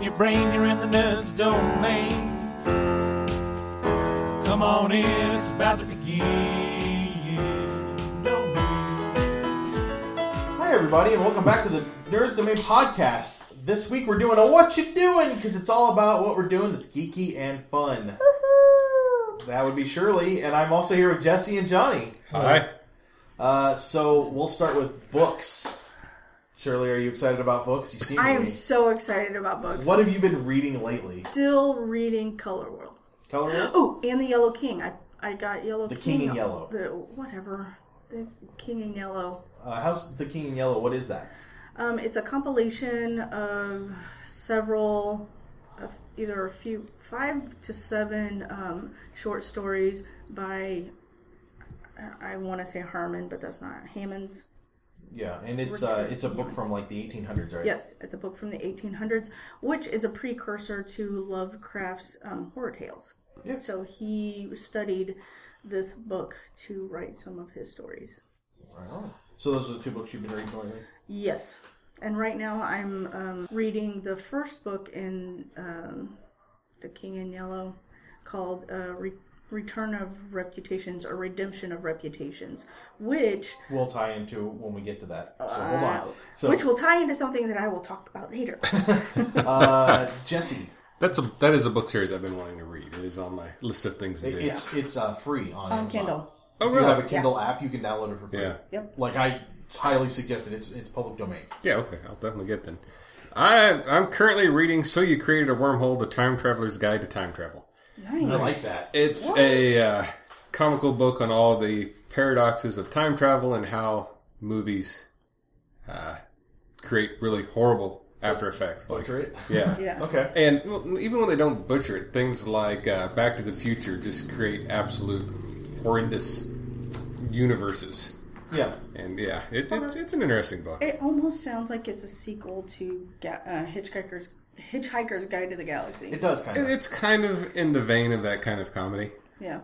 your brain, you're in the nuts domain. Come on in, it's about to begin. Hi everybody, and welcome back to the Nerds Domain podcast. This week we're doing a Whatcha Doin, because it's all about what we're doing that's geeky and fun. That would be Shirley, and I'm also here with Jesse and Johnny. Hi. So we'll start with books. Shirley, are you excited about books? You seem I am so excited about books. What have you been reading lately? Still reading Color World. Color World? Oh, and The Yellow King. I got Yellow King. The King in Yellow. Whatever. The King in Yellow. How's The King in Yellow? What is that? It's a compilation of several, either 5 to 7 short stories by, I want to say Harmon, but that's not Hammond's. Yeah, and it's a book from like the 1800s, right? Yes, it's a book from the 1800s, which is a precursor to Lovecraft's horror tales. Yeah. So he studied this book to write some of his stories. Right on. So those are the 2 books you've been reading lately? Yes. And right now I'm reading the first book in The King in Yellow called Return of Reputations or Redemption of Reputations, which we'll tie into when we get to that. So hold on. Which will tie into something that I will talk about later. Jesse. That is a book series I've been wanting to read. It is on my list of things to do. It's free on Amazon. Kindle. Oh, If really? you have a Kindle app, you can download it for free. Yeah. Yep. Like, I highly suggest it. It's public domain. Yeah, okay. I'll definitely get then. I'm currently reading So You Created a Wormhole, The Time Traveler's Guide to Time Travel. Nice. I like that. It's a comical book on all the paradoxes of time travel and how movies create really horrible after effects. Butcher it? Yeah. Yeah. Okay. And even when they don't butcher it, things like Back to the Future just create absolute horrendous universes. Yeah. And yeah, it's an interesting book. It almost sounds like it's a sequel to Hitchhiker's Guide to the Galaxy. It does kind of. It's kind of in the vein of that kind of comedy. Yeah.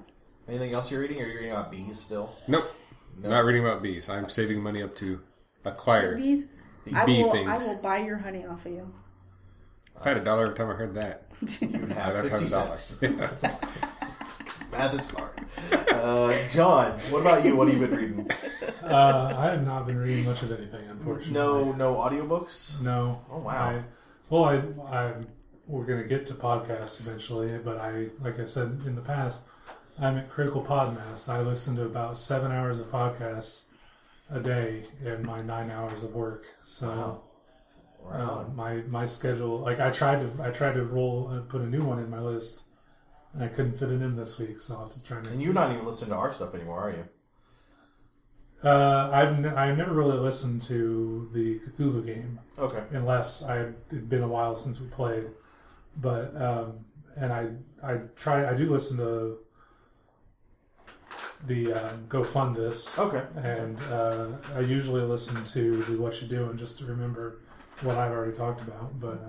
Anything else you're reading? Or are you reading about bees still? Nope. Not reading about bees. I'm saving money up to acquire Bees? bee I things. will buy your honey off of you. If I had $1 every time I heard that, You'd have I'd have 50 $1. cents. Math is hard. John, what about you? What have you been reading? I have not been reading much of anything, unfortunately. No audiobooks? No. Oh, wow. We're going to get to podcasts eventually, but like I said in the past, I'm at Critical Podmass. I listen to about 7 hours of podcasts a day in my 9 hours of work. So my schedule, like I tried to roll and put a new one in my list, and I couldn't fit it in this week, so I'll have to try next. And you're not even listening to our stuff anymore, are you? I've never really listened to the Cthulhu game. Okay. Unless it'd been a while since we played. But and I do listen to the Go Fund This. Okay. And I usually listen to the Whatcha Doin just to remember what I've already talked about. But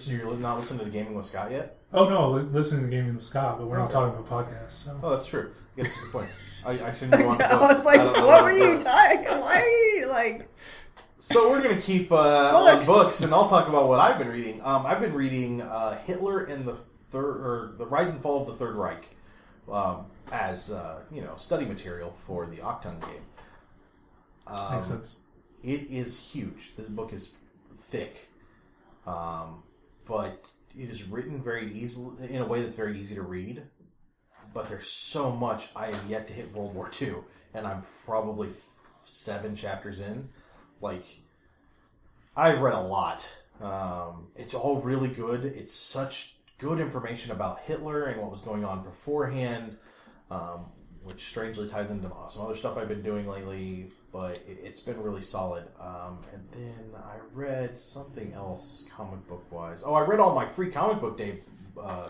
You're not listening to the Gaming with Scott yet? oh no, listening to Gaming with Scott, but we're not talking about podcasts. So. Oh, that's true. I guess that's a good point. I shouldn't go on to I books. was like, I don't know what were you talking? Why are you like? So we're going to keep on books, and I'll talk about what I've been reading. I've been reading Hitler and the Rise and Fall of the Third Reich as study material for the Octon game. Makes sense. It is huge. This book is thick, but it is written very easily in a way that's very easy to read. But there's so much. I have yet to hit World War II, and I'm probably 7 chapters in. Like, I've read a lot. It's all really good. It's such good information about Hitler and what was going on beforehand, which strangely ties into some other stuff I've been doing lately, but it's been really solid. And then I read something else comic book-wise. Oh, I read all my free comic book day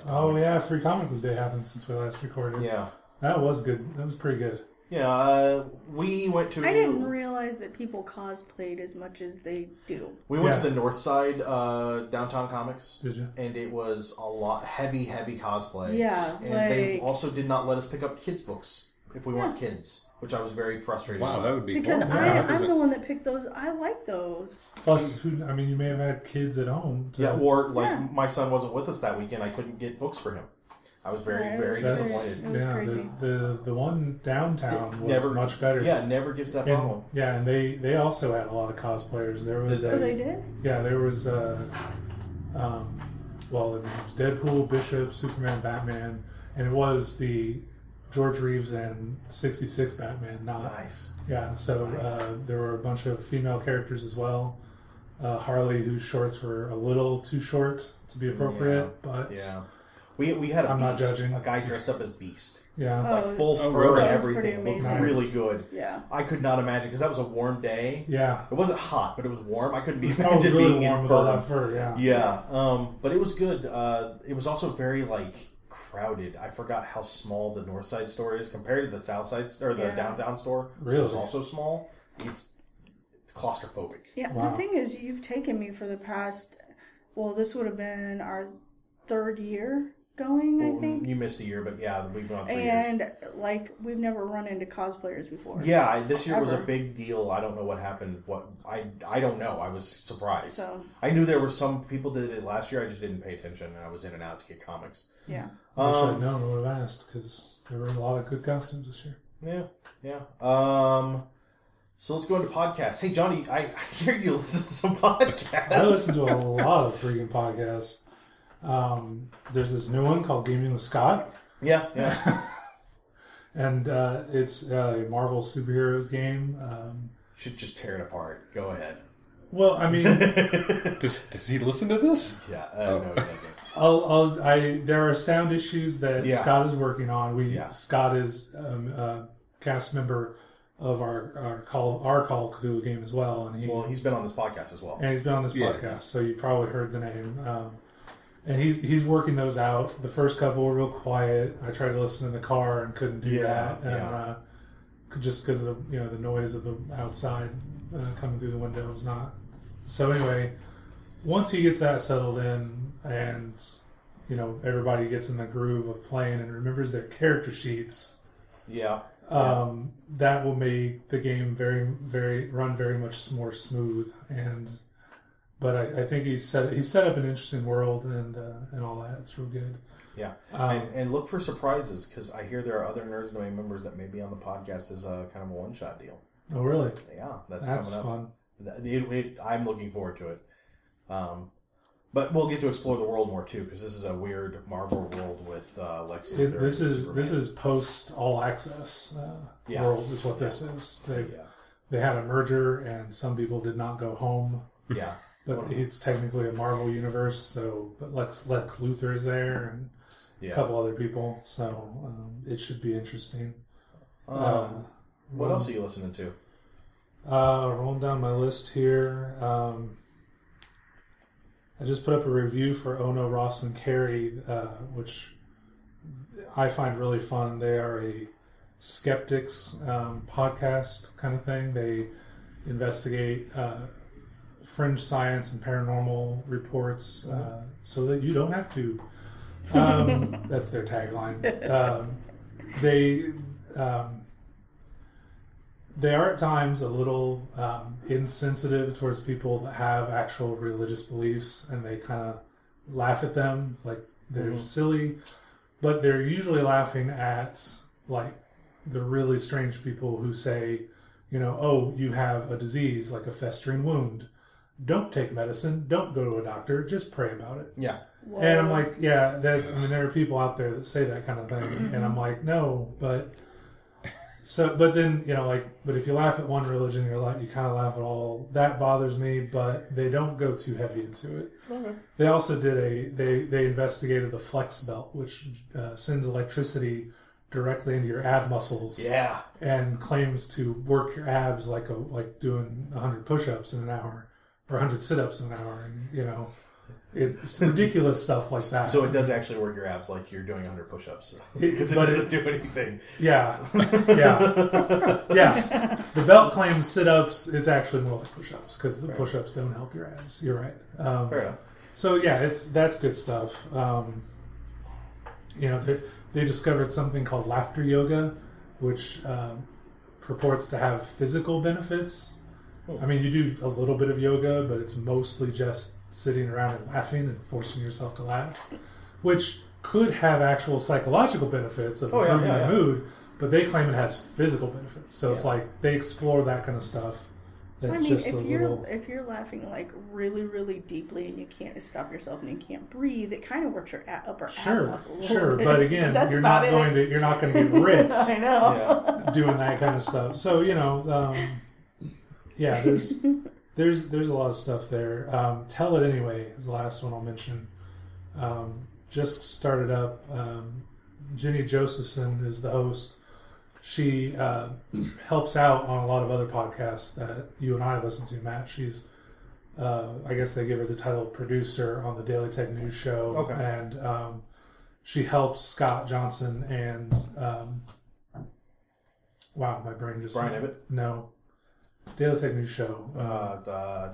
comics. Yeah, Free Comic Book Day happened since we last recorded. Yeah. That was good. That was pretty good. Yeah, we went to... I didn't realize that people cosplayed as much as they do. We went to the North Side Downtown Comics. Did you? And it was a lot heavy cosplay. Yeah, and they also did not let us pick up kids' books if we weren't kids, which I was very frustrated. Wow, about. that would be Because horrible. I'm the one that picked those. I like those. Plus, you may have had kids at home. Yeah, or my son wasn't with us that weekend. I couldn't get books for him. I was very disappointed. It was crazy. The one downtown was much better. Yeah, never gives that problem. And they also had a lot of cosplayers. There was they did? Yeah, there was it was Deadpool, Bishop, Superman, Batman, and it was the George Reeves and 66 Batman. Nice. Yeah, so there were a bunch of female characters as well. Harley, whose shorts were a little too short to be appropriate, but yeah. We had I'm not Beast, judging. a guy dressed up as Beast. Yeah. Like full fur really? and everything. Looked Nice. really good. Yeah. I could not imagine, because that was a warm day. Yeah. It wasn't hot, but it was warm. I couldn't be That was imagining really being warm in with all fur. that fur, yeah. Yeah, but it was good. It was also very, crowded. I forgot how small the North Side store is compared to the South Side, or the downtown store. Really? Which is also small. It's claustrophobic. Yeah, Wow. the thing is, you've taken me for the past, this would have been our 3rd year going, I think. You missed a year, but yeah, we've gone 3 years. And, we've never run into cosplayers before. Yeah, this year was a Ever. big deal. I don't know what happened. I don't know. I was surprised. So. I knew there were some people that did it last year. I just didn't pay attention, and I was in and out to get comics. Yeah. I wish I'd known. I would have asked, because there were a lot of good costumes this year. Yeah. So let's go into podcasts. Hey, Johnny, I hear you listen to some podcasts. I listen to a lot of freaking podcasts. There's this new one called Gaming with Scott. Yeah. And it's a Marvel superheroes game. Should just tear it apart. Go ahead. Well, I mean, Does he listen to this? Yeah. No, he doesn't. there are sound issues that Scott is working on. Scott is a cast member of our Call of Cthulhu game as well, and he's been on this podcast as well. And he's been on this podcast, so you probably heard the name. And he's working those out. The first couple were real quiet. I tried to listen in the car and couldn't do that, and just because of the noise of the outside coming through the window was not. So anyway, once he gets that settled in, and everybody gets in the groove of playing and remembers their character sheets, that will make the game run very much more smooth. But I think he's set up an interesting world and all that. It's real good. Yeah, and look for surprises, because I hear there are other Nerds Knowing members that may be on the podcast as a kind of a one-shot deal. Oh, really? Yeah, that's coming up. Fun. I'm looking forward to it. But we'll get to explore the world more too, because this is a weird Marvel world with Lex Luthor. This is post All Access world is what this is. They had a merger, and some people did not go home. Yeah. But it's technically a Marvel universe, but Lex Luthor is there, and a couple other people, so it should be interesting. What else are you listening to? Rolling down my list here. I just put up a review for Ono, Ross, and Carrie, which I find really fun. They are a skeptics podcast kind of thing. They investigate fringe science and paranormal reports so that you don't have to. That's their tagline. They are at times a little insensitive towards people that have actual religious beliefs, and they kind of laugh at them like they're silly, but they're usually laughing at the really strange people who say, oh, you have a disease like a festering wound. Don't take medicine. Don't go to a doctor. Just pray about it. Yeah. Whoa. And I'm like, there are people out there that say that kind of thing, and I'm like, no, but then but if you laugh at one religion, you kind of laugh at all. That bothers me, but they don't go too heavy into it. Okay. They also did they investigated the flex belt, which sends electricity directly into your ab muscles. Yeah. And claims to work your abs like doing 100 push-ups in an hour or 100 sit-ups in an hour, and it's ridiculous stuff like that. So it does actually work your abs like you're doing 100 push-ups, because it but doesn't do anything. Yeah. The belt claims sit-ups. It's actually more like push-ups, because the push-ups don't help your abs. You're right. Fair enough. So that's good stuff. They discovered something called laughter yoga, which purports to have physical benefits. I mean, you do a little bit of yoga, but it's mostly just sitting around and laughing and forcing yourself to laugh, which could have actual psychological benefits of improving your mood, but they claim it has physical benefits. So it's like they explore that kind of stuff. That's just if you're laughing like really, really deeply and you can't stop yourself and you can't breathe, it kind of works your upper ab muscles. Sure, but again, you're not going to get ripped. I know. Doing that kind of stuff. So there's a lot of stuff there. Tell It Anyway is the last one I'll mention. Just started up. Jenny Josephson is the host. She helps out on a lot of other podcasts that you and I listen to, Matt. She's, I guess they give her the title of producer on the Daily Tech News Show. Okay. And she helps Scott Johnson and, wow, my brain just... Brian Ibbett? No. Daily Tech News Show.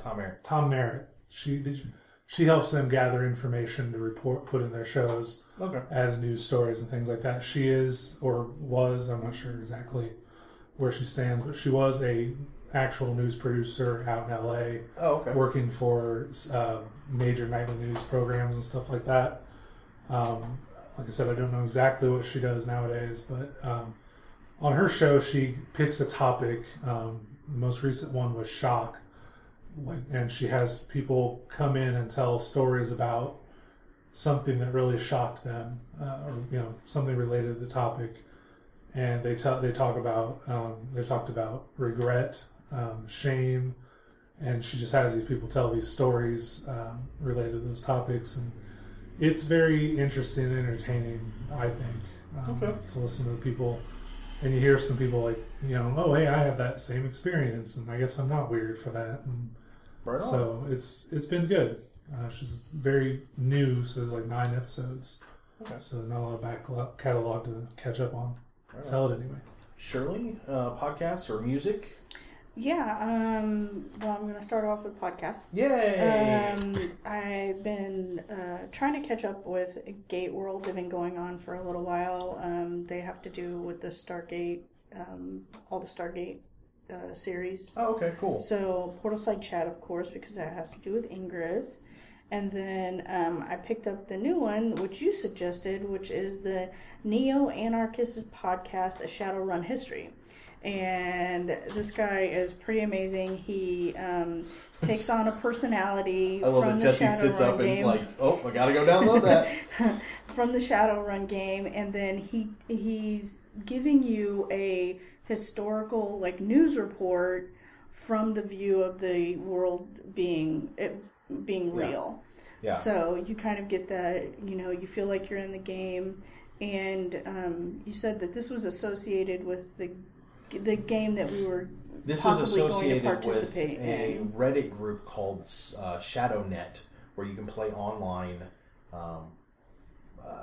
Tom Merritt. Tom Merritt. She helps them gather information to put in their shows as news stories and things like that. She is, or was, I'm not sure exactly where she stands, but she was a actual news producer out in LA, working for major nightly news programs and stuff like that. Like I said, I don't know exactly what she does nowadays, but on her show, she picks a topic. The most recent one was shock. And she has people come in and tell stories about something that really shocked them, or something related to the topic. And they talked about regret, shame, and she just has these people tell these stories related to those topics, and it's very interesting and entertaining, I think, to listen to the people. And you hear some people like, oh, hey, I had that same experience, and I guess I'm not weird for that. And so it's been good. She's very new, so there's like 9 episodes. Okay. So not a lot of back catalog to catch up on. Right. Tell It Anyway. Shirley, podcasts or music? Yeah, well, I'm going to start off with podcasts. Yay! I've been trying to catch up with Gate World. They've been going on for a little while. They have to do with the Stargate, all the Stargate series. Oh, okay, cool. So, Portal Side Chat, of course, because that has to do with Ingress. And then I picked up the new one, which you suggested, which is the Neo-Anarchist podcast, A Shadowrun History. And this guy is pretty amazing. He takes on a personality I love from that the Jesse sits Shadowrun up game. and I gotta go download that. From the Shadowrun game, and then he's giving you a historical news report from the view of the world being real. Yeah. So you kind of get that, you feel like you're in the game. And you said that this was associated with the game that we were possibly going to participate in. This is associated with a Reddit group called ShadowNet, where you can play online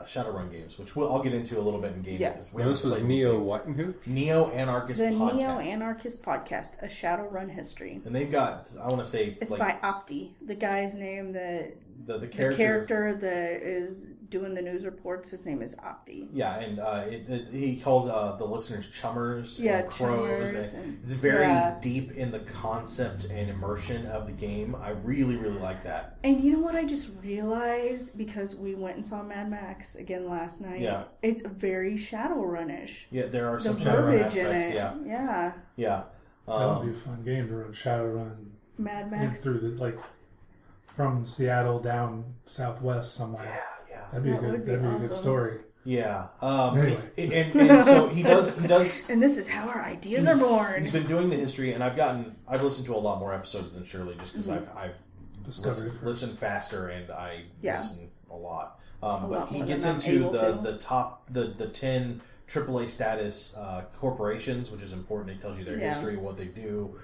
Shadowrun games, which I'll get into a little bit in gaming. Yeah. This was Neo what and who? Neo-Anarchist podcast. The Neo-Anarchist podcast, A Shadowrun History. And they've got, I want to say... It's by Opti, the guy's name that... The character that is doing the news reports, his name is Opti. Yeah, and he calls the listeners chummers and crows. And it's very deep in the concept and immersion of the game. I really, really like that. And you know what I just realized? Because we went and saw Mad Max again last night. Yeah. It's very Shadowrun-ish. Yeah, there are some Shadowrun aspects. Yeah. Yeah. That would be a fun game to run Shadowrun. Mad Max. Through from Seattle down southwest somewhere. Yeah. That'd be a good story. Yeah. Anyway. And so he does. And this is how our ideas are born. He's been doing the history, and I've listened to a lot more episodes than Shirley, just because I've listened faster and I listen a lot. But he gets into the 10 AAA status corporations, which is important. It tells you their history, what they do.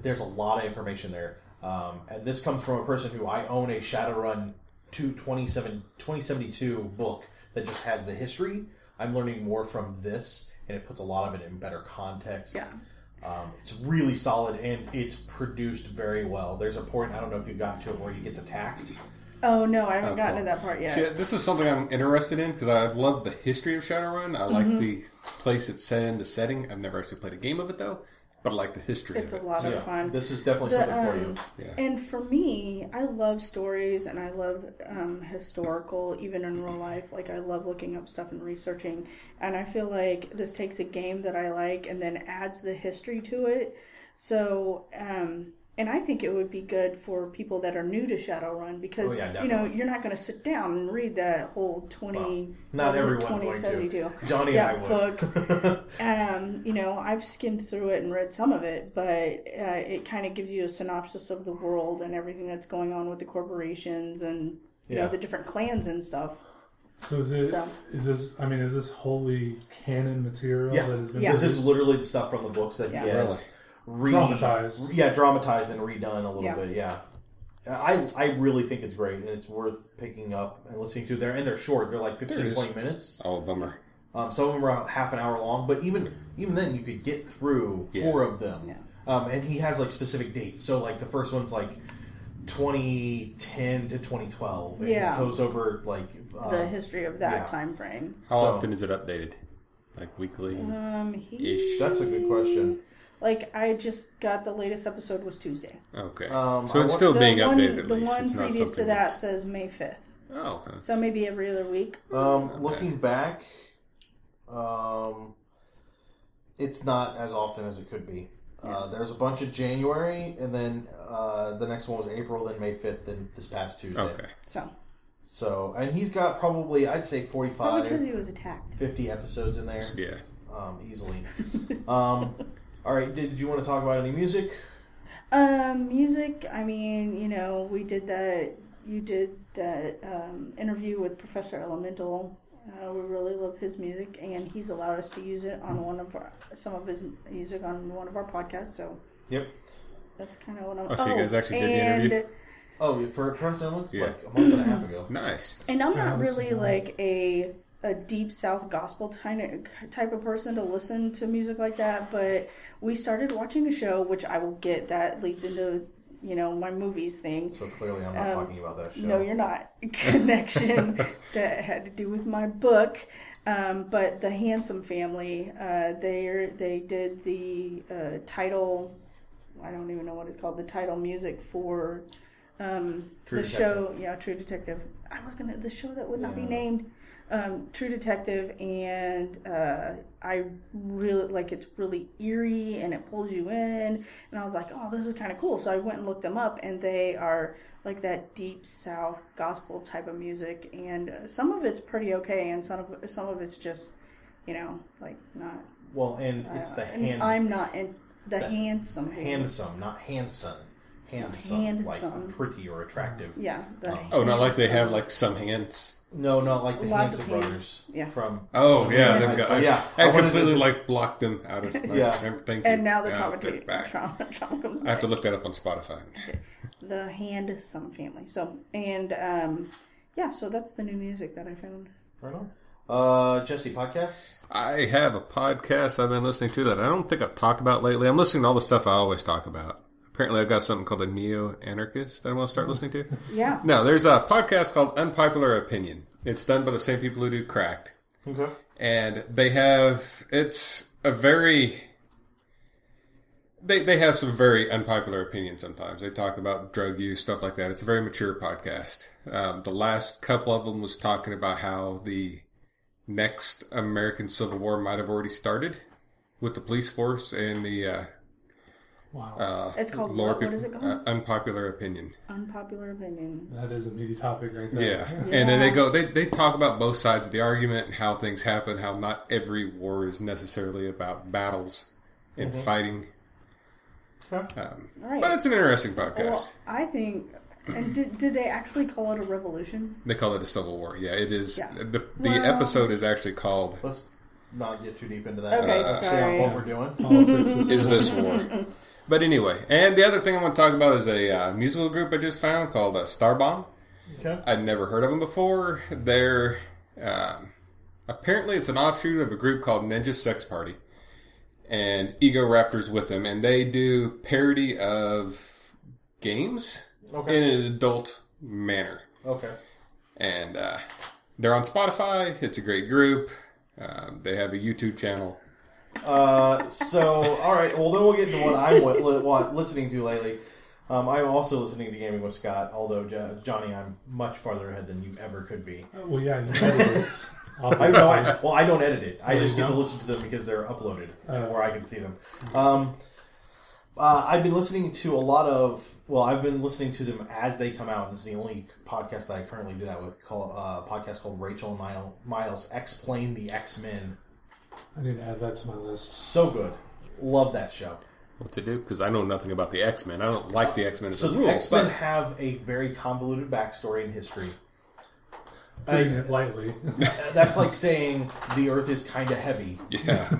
There's a lot of information there. And this comes from a person who I own a Shadowrun 2072 book that just has the history. I'm learning more from this, and it puts a lot of it in better context. Yeah. It's really solid, and it's produced very well. There's a point, I don't know if you got to it, where he gets attacked. Oh, no, I haven't gotten to that part yet. See, this is something I'm interested in, because I love the history of Shadowrun. I like the place it's set in, the setting. I've never actually played a game of it though, but I like the history It's of it. a lot of fun. This is definitely something for you. Yeah. And for me, I love stories and I love historical, even in real life. Like, I love looking up stuff and researching. And I feel like this takes a game that I like and then adds the history to it. So, and I think it would be good for people that are new to Shadowrun because, you're not going to sit down and read that whole 20... not everyone's going to. Johnny and I would. book. I've skimmed through it and read some of it, but it kind of gives you a synopsis of the world and everything that's going on with the corporations and, the different clans and stuff. So is this wholly canon material that has been This is literally the stuff from the books that he has dramatized. Yeah, dramatized and redone a little bit, I really think it's great, and it's worth picking up and listening to. And they're short. They're like 15, 20 minutes. Oh, bummer. Some of them are about half an hour long, but even then, you could get through 4 of them. Yeah. And he has, like, specific dates. So, like, the first one's, like, 2010 to 2012. And it goes over, like... the history of that time frame. How often is it updated? Like, weekly-ish? That's a good question. Like, I just got the latest episode was Tuesday. Okay. So it's still being updated at least. The one it's not previous to that that's... says May 5th. Oh. So maybe every other week. Looking back, it's not as often as it could be. There's a bunch of January, and then the next one was April, then May 5th, then this past Tuesday. Okay. So, and he's got probably, I'd say 45, probably because he was attacked. 50 episodes in there. Yeah. Easily. All right, did you want to talk about any music? Music, I mean, we did that, you did that interview with Professor Elemental. We really love his music, and he's allowed us to use it on some of his music on one of our podcasts, so. Yep. That's kind of what I'm... Oh, so you guys actually did the interview? Oh, for Professor Elemental? Yeah. Like a month and a half ago. Nice. And I'm not really like a deep South gospel type of person to listen to music like that, but we started watching a show, which I will get, that leads into, my movies thing. So clearly I'm not talking about that show. No, you're not. Connection that had to do with my book. But the Handsome Family, they did the title, I don't even know what it's called, the title music for show, True Detective. The show that would not be named, True Detective, and I really like, it's really eerie and it pulls you in, and I was like, oh, this is kind of cool. So I went and looked them up, and they are like that deep South gospel type of music, and some of it's pretty okay, and some of it's just, like not. Well, and it's the hand. I'm not in the handsome. Handsome, not handsome. Handsome, like pretty or attractive. Yeah. Not like they have like some hands. No, not like the Lots Hanson of brothers. Yeah. From. Oh yeah, them guys. I completely like blocked them out of. Thank you. And now they're back. trauma. I have to look that up on Spotify. The Handsome Family. So so that's the new music that I found. Right on. Jesse, podcasts? I have a podcast I've been listening to that I don't think I've talked about lately. I'm listening to all the stuff I always talk about. Apparently, I've got something called the Neo-Anarchist that I want to start listening to. Yeah. No, there's a podcast called Unpopular Opinion. It's done by the same people who do Cracked. Okay. And they have, it's a very, they have some very unpopular opinions sometimes. They talk about drug use, stuff like that. It's a very mature podcast. The last couple of them was talking about how the next American Civil War might have already started with the police force and the... Wow. It's called what is it called? Unpopular Opinion. Unpopular Opinion. That is a meaty topic right there. Yeah. And then they talk about both sides of the argument and how things happen, how not every war is necessarily about battles and fighting. Okay. Right. But it's an interesting podcast. Well, I think... And did they actually call it a revolution? They call it a civil war. Yeah, it is. Yeah. The episode is actually called... Let's not get too deep into that. Okay, sorry. What we're doing. Politics Is this war? But anyway, and the other thing I want to talk about is a musical group I just found called Starbomb. Okay. I'd never heard of them before. They're apparently it's an offshoot of a group called Ninja Sex Party, and Ego Raptor's with them, and they do parody of games in an adult manner. Okay. And they're on Spotify. It's a great group. They have a YouTube channel. All right. Well, then we'll get into what I'm listening to lately. I'm also listening to Gaming with Scott, although, Johnny, I'm much farther ahead than you ever could be. Well, yeah, you edit it. I don't edit it. I just get to listen to them because they're uploaded, where I can see them. I've been listening to I've been listening to them as they come out. This is the only podcast that I currently do that with, a podcast called Rachel and Miles Explain the X-Men. I need to add that to my list. So good. Love that show. What to do? Because I know nothing about the X-Men. I don't like the X-Men as a rule. So the X-Men have a very convoluted backstory and history. Putting it lightly. That's like saying the Earth is kind of heavy. Yeah.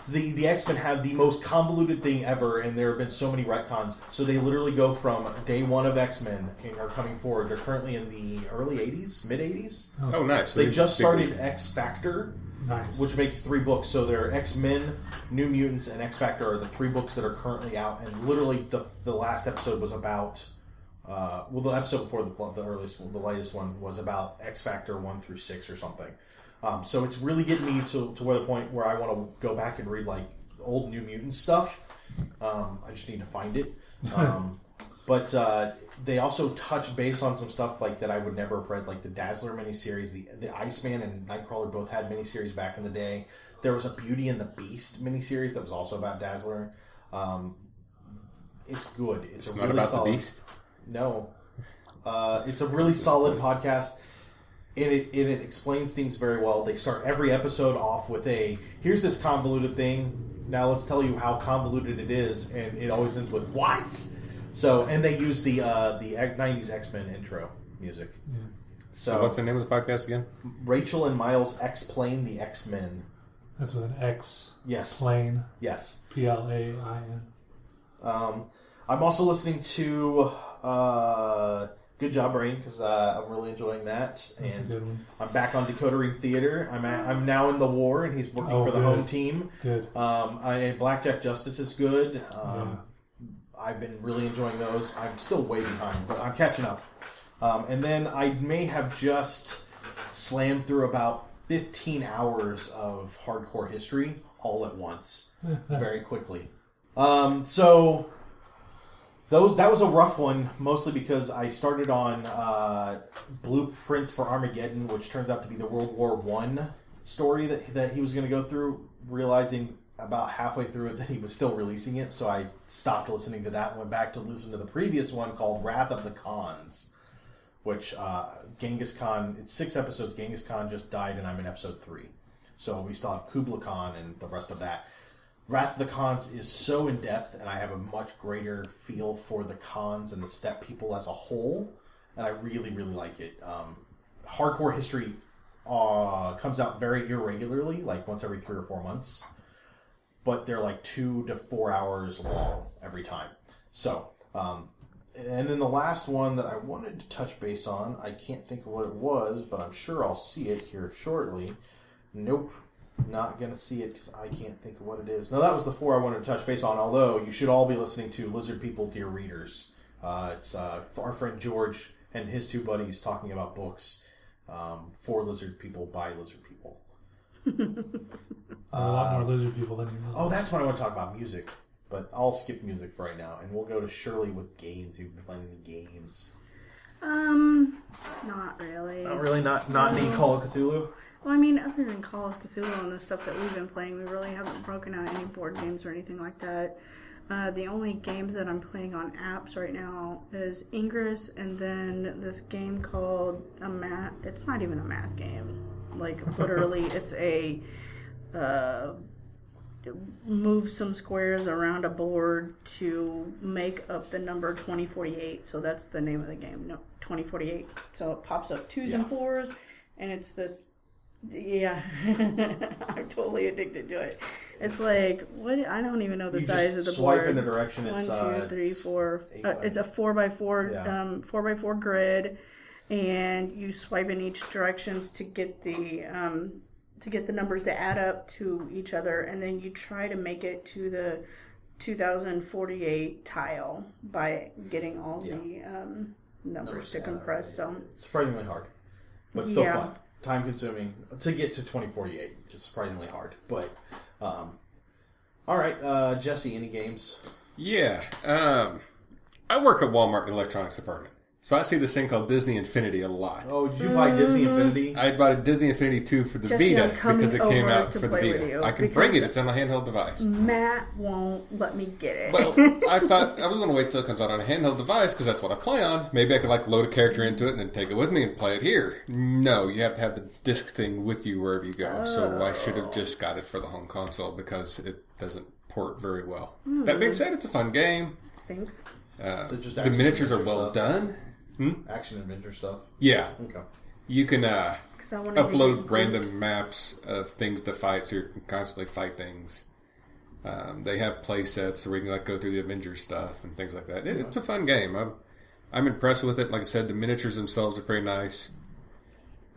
The X-Men have the most convoluted thing ever, and there have been so many retcons. So they literally go from day one of X-Men and are coming forward. They're currently in the early 80s, mid 80s. Oh, nice. So they just started X Factor. Nice. Which makes 3 books. So they're X-Men, New Mutants, and X Factor are the 3 books that are currently out. And literally, the last episode was about. The episode before the latest one was about X Factor 1 through 6 or something. So it's really getting me to where the point where I want to go back and read like old New Mutant stuff. I just need to find it. But they also touch base on some stuff like that I would never have read, like the Dazzler miniseries. The Iceman and Nightcrawler both had miniseries back in the day. There was a Beauty and the Beast miniseries that was also about Dazzler. It's good. It's a not really about solid, the Beast? No. It's a really solid podcast. And it explains things very well. They start every episode off with here's this convoluted thing. Now let's tell you how convoluted it is. And it always ends with, what? So, and they use the 90s X-Men intro music. Yeah. So what's the name of the podcast again? Rachel and Miles Explain the X-Men. That's with an X. Yes. Plain. Yes. Plain. I'm also listening to Good Job Brain because I'm really enjoying that. That's a good one. I'm back on Decoder Ring Theater. I'm now in the war, and he's working for the home team. Good. Blackjack Justice is good. I've been really enjoying those. I'm still way behind, but I'm catching up. And then I may have just slammed through about 15 hours of hardcore history all at once, very quickly. So that was a rough one, mostly because I started on Blueprints for Armageddon, which turns out to be the World War I story that he was going to go through, realizing about halfway through it that he was still releasing it, so I stopped listening to that and went back to listen to the previous one called Wrath of the Khans, which Genghis Khan, it's 6 episodes. Genghis Khan just died and I'm in episode 3. So we still have Kublai Khan and the rest of that. Wrath of the Khans is so in-depth, and I have a much greater feel for the Khans and the steppe people as a whole, and I really, really like it. Hardcore history comes out very irregularly, like once every 3 or 4 months, but they're like 2 to 4 hours long every time. So, and then the last one that I wanted to touch base on, I can't think of what it was, but I'm sure I'll see it here shortly. Nope. Not going to see it because I can't think of what it is. No, that was the 4 I wanted to touch base on, although you should all be listening to Lizard People, Dear Readers. It's our friend George and his 2 buddies talking about books for lizard people by lizard people. A lot more lizard people than you know. Oh, that's what I want to talk about, music. But I'll skip music for right now, and we'll go to Shirley with games. You've been playing the games. Not really. Not really? Not any Call of Cthulhu? Well, I mean, other than Call of Cthulhu and the stuff that we've been playing, we really haven't broken out any board games or anything like that. The only games that I'm playing on apps right now is Ingress, and then this game called it's not even a math game. Like, literally, it's a move some squares around a board to make up the number 2048. So that's the name of the game. No, 2048. So it pops up 2s and 4s, and it's this. Yeah, I'm totally addicted to it. It's like, what? I don't even know the size of the board. Swipe in a direction. 1, 2, 3, 4. It's a 4x4, 4x4 grid, and you swipe in each directions to get the numbers to add up to each other, and then you try to make it to the 2048 tile by getting all the numbers to compress. So it's surprisingly hard, but still fun. Time consuming to get to 2048. It's surprisingly hard, but All right, Jesse, any games? Yeah. I work at Walmart in the electronics department. So I see this thing called Disney Infinity a lot. Oh, did you buy Disney Infinity? I bought a Disney Infinity 2 for the Jesse, Vita I'm coming because it came over out to for the play with Vita. you I can bring it. It's on my handheld device. Matt won't let me get it. Well, I thought I was going to wait till it comes out on a handheld device because that's what I play on. Maybe I could load a character into it and then take it with me and play it here. No, you have to have the disc thing with you wherever you go. So I should have just got it for the home console because it doesn't port very well. That being said, it's a fun game. Stinks. So just The miniatures are action-adventure well stuff? done. Action adventure stuff. Yeah. Okay. You can 'Cause I wanna upload make it random maps of things to fight, so you can constantly fight things. They have play sets where you can go through the Avengers stuff and things like that. It's a fun game. I'm impressed with it. Like I said, the miniatures themselves are pretty nice.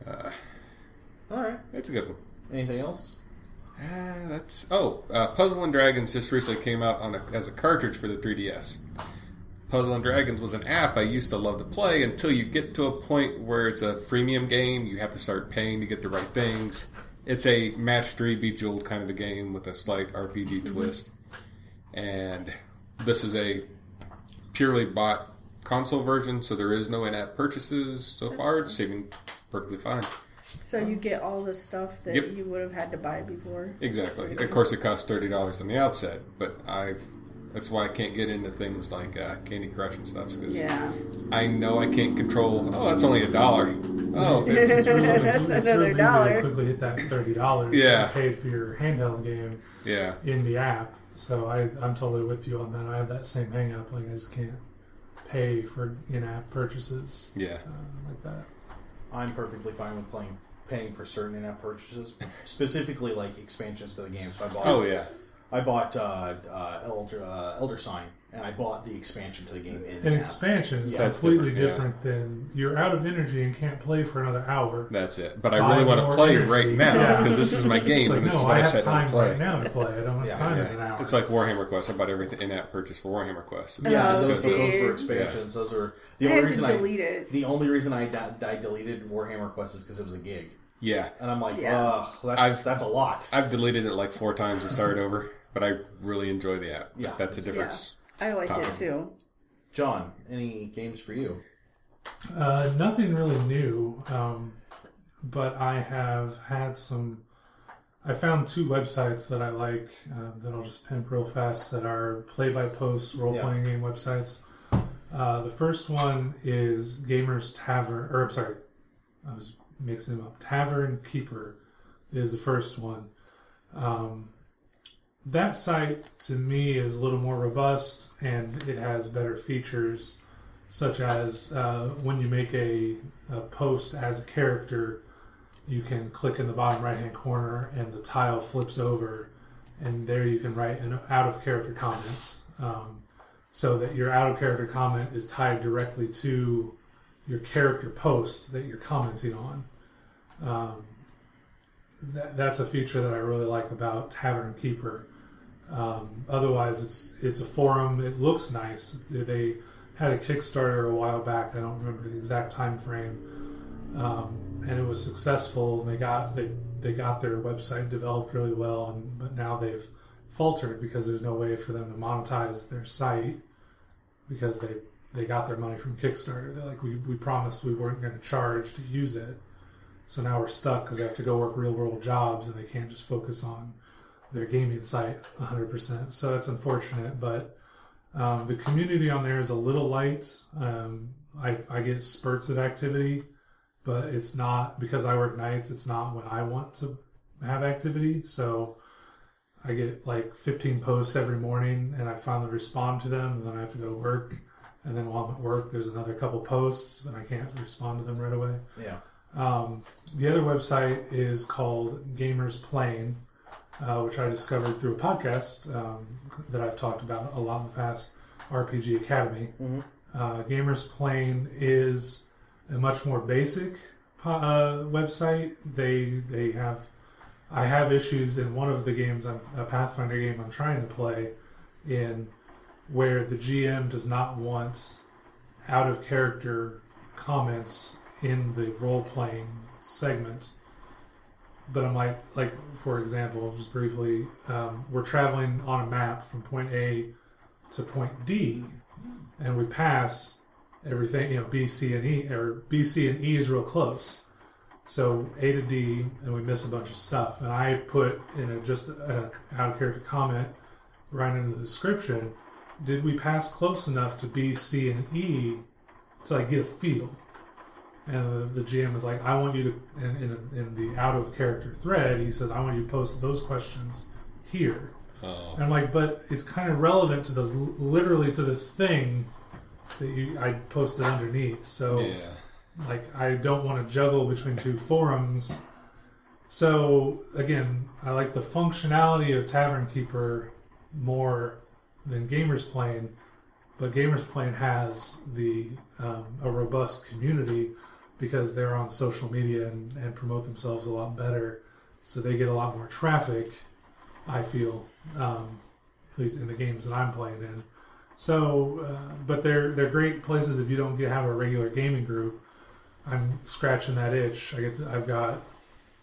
All right. It's a good one. Anything else? Puzzle and Dragons just recently came out as a cartridge for the 3DS. Puzzle and Dragons was an app I used to love to play until you get to a point where it's a freemium game. You have to start paying to get the right things. It's a match 3 Bejeweled kind of a game with a slight RPG twist. And this is a purely bought console version, so there is no in-app purchases so far. It's seeming perfectly fine. So you get all the stuff that Yep. you would have had to buy before. Exactly. Of course, it costs $30 on the outset, but that's why I can't get into things like Candy Crush and stuff, because Yeah. I know I can't control. Oh, that's only $1. Oh, it's It's real, That's it's another real easy $1. to quickly hit that $30 Yeah. you paid for your handheld game yeah. in the app. So I'm totally with you on that. I have that same hang up. Like, I just can't pay for in-app purchases Yeah. like that. I'm perfectly fine with paying for certain in-app purchases, specifically like expansions to the game. So I bought Elder Sign, and I bought the expansion to the game in An the app. expansion is That's completely different, different than you're out of energy and can't play for another hour. That's it. But I Buy really want to more play energy. right now Yeah. because this is my game It's like, and this is no, what I I have set out time to play. right now to play. I don't have Yeah. time in an Yeah. hour. It's like Warhammer Quest. I bought everything in-app purchase for Warhammer Quest. Yeah, Oh, those see. were expansions. Those are the I only had reason to delete it. The only reason I deleted Warhammer Quest is because it was a gig, Yeah. and I'm like, Yeah. ugh, that's a lot. I've deleted it like 4 times and started over, but I really enjoy the app. Yeah. That's a difference. I like Topic. it too. John, any games for you? Nothing really new, but I have had some. I found 2 websites that I like that I'll just pimp real fast that are play-by-post role-playing game websites. The first one is Gamers Tavern, or I'm sorry, I was mixing them up. Tavern Keeper is the first one. That site, to me, is a little more robust, and it has better features, such as when you make a post as a character, you can click in the bottom right-hand corner, and the tile flips over, and there you can write an out-of-character comments, so that your out-of-character comment is tied directly to your character post that you're commenting on. That's a feature that I really like about Tavern Keeper. Otherwise, it's a forum. It looks nice. They had a Kickstarter a while back. I don't remember the exact time frame, and it was successful. They got their website developed really well, but now they've faltered because there's no way for them to monetize their site because they got their money from Kickstarter. They're like, we promised we weren't going to charge to use it. So now we're stuck because they have to go work real world jobs and they can't just focus on their gaming site 100%. So that's unfortunate, but the community on there is a little light. I get spurts of activity, but it's not, because I work nights, it's not when I want to have activity. So I get like 15 posts every morning and I finally respond to them, and then I have to go to work. And then while I'm at work, there's another couple posts and I can't respond to them right away. Yeah. The other website is called Gamers Plane, which I discovered through a podcast that I've talked about a lot in the past, RPG Academy. Mm-hmm. Gamers Plane is a much more basic website. I have issues in one of the games, a Pathfinder game I'm trying to play in, where the GM does not want out-of-character comments in the role-playing segment But I'm like for example, just briefly, we're traveling on a map from point A to point D, and we pass everything, B, C, and E, or B, C, and E is real close. So A to D, and we miss a bunch of stuff. And I put in just an out-of-character comment right in the description, did we pass close enough to B, C, and E to get a feel? And the GM was like, I want you to, in the out-of-character thread, he says, I want you to post those questions here. Oh. And I'm like, but it's kind of relevant to literally to the thing that I posted underneath. So, I don't want to juggle between two forums. So, again, I like the functionality of Tavern Keeper more than Gamers Plane, but Gamers Plane has a robust community because they're on social media and promote themselves a lot better, so they get a lot more traffic, I feel, at least in the games that I'm playing in. So, but they're great places if you don't have a regular gaming group. I'm scratching that itch. I've got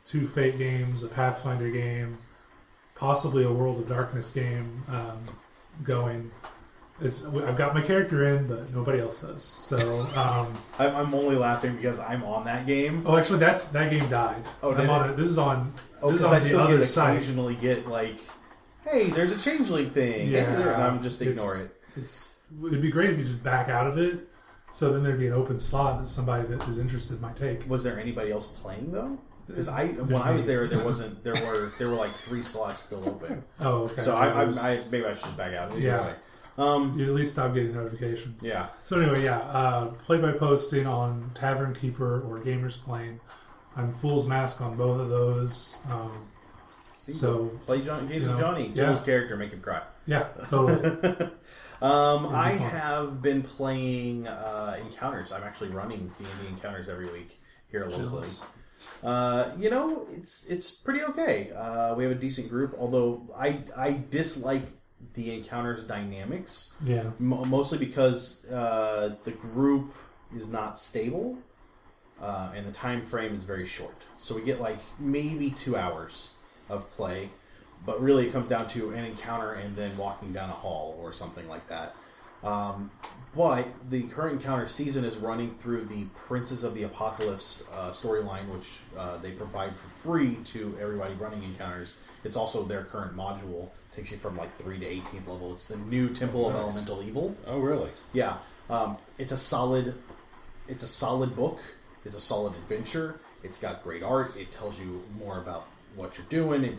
2 Fate games, a Pathfinder game, possibly a World of Darkness game going. I've got my character in, but nobody else does. So I'm only laughing because I'm on that game. Oh, actually, that game died. Oh, I'm on it. This is on. Oh, this is because on I the still other get side. occasionally get hey, there's a changeling thing. Yeah, Hey, and I'm just ignore it. It'd be great if you just back out of it. So then there'd be an open slot that somebody that is interested might take. Was there anybody else playing though? Because when I was there wasn't. There were like 3 slots still open. Oh, okay. So maybe I should just back out. Yeah. You'd at least stop getting notifications. Yeah. So anyway, play by posting on Tavern Keeper or Gamers Plane. I'm Fool's Mask on both of those. So play Johnny, kill his character, make him cry. Yeah, totally. I have been playing Encounters. I'm actually running D&D Encounters every week here locally. It's pretty okay. We have a decent group, although I dislike the Encounters dynamics. Yeah. Mostly because the group is not stable, and the time frame is very short. So we get maybe 2 hours of play, but really it comes down to an encounter and then walking down a hall or something like that. But the current encounter season is running through the Princes of the Apocalypse storyline, which they provide for free to everybody running encounters. It's also their current module. Takes you from 3 to 18th level. It's the new Temple of Elemental Evil. Oh, really? Yeah. It's a solid book. It's a solid adventure. It's got great art. It tells you more about what you're doing. It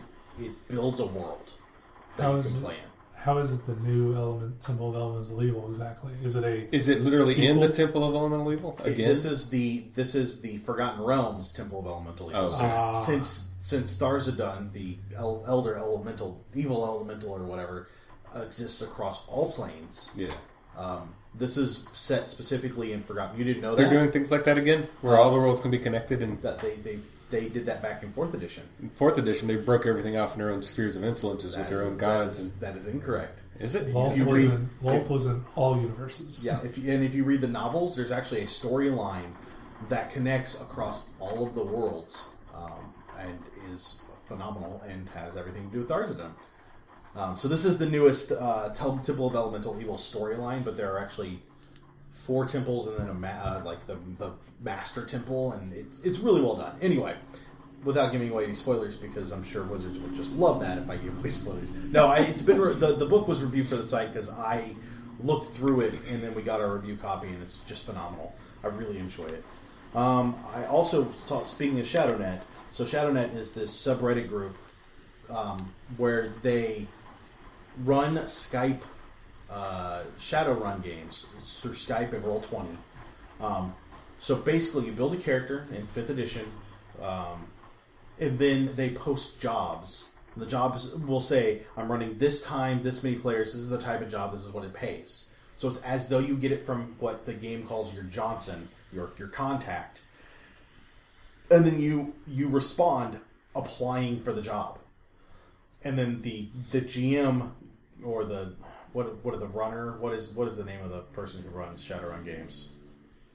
builds a world that you can play in. How is it the new Temple of Elemental Evil exactly? Is it literally sequel? in the Temple of Elemental Evil again? This is the Forgotten Realms Temple of Elemental Evil. Oh. Since Tharzadun, the Elder Elemental, Evil Elemental or whatever, exists across all planes. Yeah. This is set specifically in Forgotten. You didn't know They're that? doing things like that again, where all the worlds can be connected. And That they did that back in 4th edition. in 4th edition, they broke everything off in their own spheres of influences with their own gods. That is incorrect. Is it? Lolth was in all universes. Yeah, if you read the novels, there's actually a storyline that connects across all of the worlds, and is phenomenal and has everything to do with Tharzadun. So this is the newest Temple of Elemental Evil storyline, but there are actually 4 temples and then the Master Temple, and it's really well done. Anyway, without giving away any spoilers, because I'm sure Wizards would just love that if I gave away spoilers. No, it's been the book was reviewed for the site because I looked through it and then we got our review copy, and it's just phenomenal. I really enjoy it. I also speaking of ShadowNet. So ShadowNet is this subreddit group where they run Skype Shadowrun games. It's through Skype and Roll20. So basically, you build a character in 5th edition, and then they post jobs. The jobs will say, I'm running this time, this many players, this is the type of job, this is what it pays. So it's as though you get it from what the game calls your Johnson, your contact. And then you respond applying for the job. And then the GM or the what are the runner? What is the name of the person who runs Shadowrun games?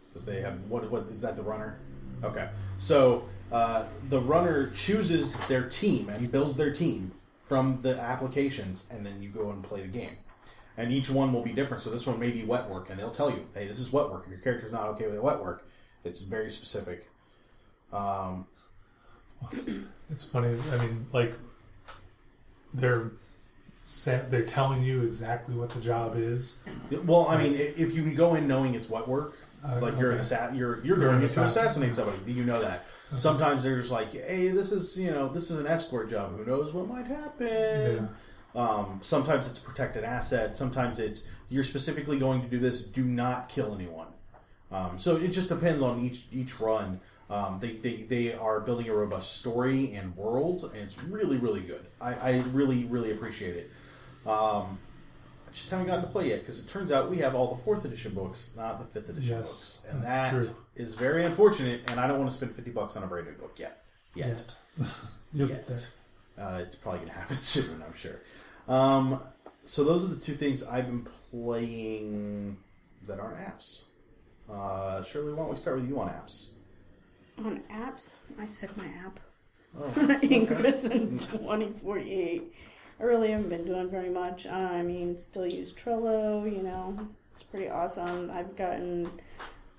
Because they have what is that, the runner? Okay, so the runner chooses their team and builds their team from the applications, and then you go and play the game. And each one will be different. So this one may be wet work, and they'll tell you, hey, this is wet work. If your character's not okay with wet work, it's very specific. It's funny. I mean, like, they're telling you exactly what the job is. Well, I mean, if you can go in knowing it's wet work, like you're okay. you're going in to assassinate somebody, you know that. Okay. Sometimes there's like, hey, this is an escort job. Who knows what might happen? Yeah. Sometimes it's a protected asset. Sometimes it's you're specifically going to do this. Do not kill anyone. So it just depends on each run. They are building a robust story and world, and it's really, really good. I really, really appreciate it. I just haven't gotten to play yet, because it turns out we have all the 4th edition books, not the 5th edition books. And that is very unfortunate, and I don't want to spend $50 on a brand new book yet. You'll get there. It's probably going to happen soon, I'm sure. So those are the 2 things I've been playing that aren't apps. Shirley, why don't we start with you on apps? On apps? I said my app. Oh, Ingress in 2048. I really haven't been doing very much. I mean, still use Trello, It's pretty awesome.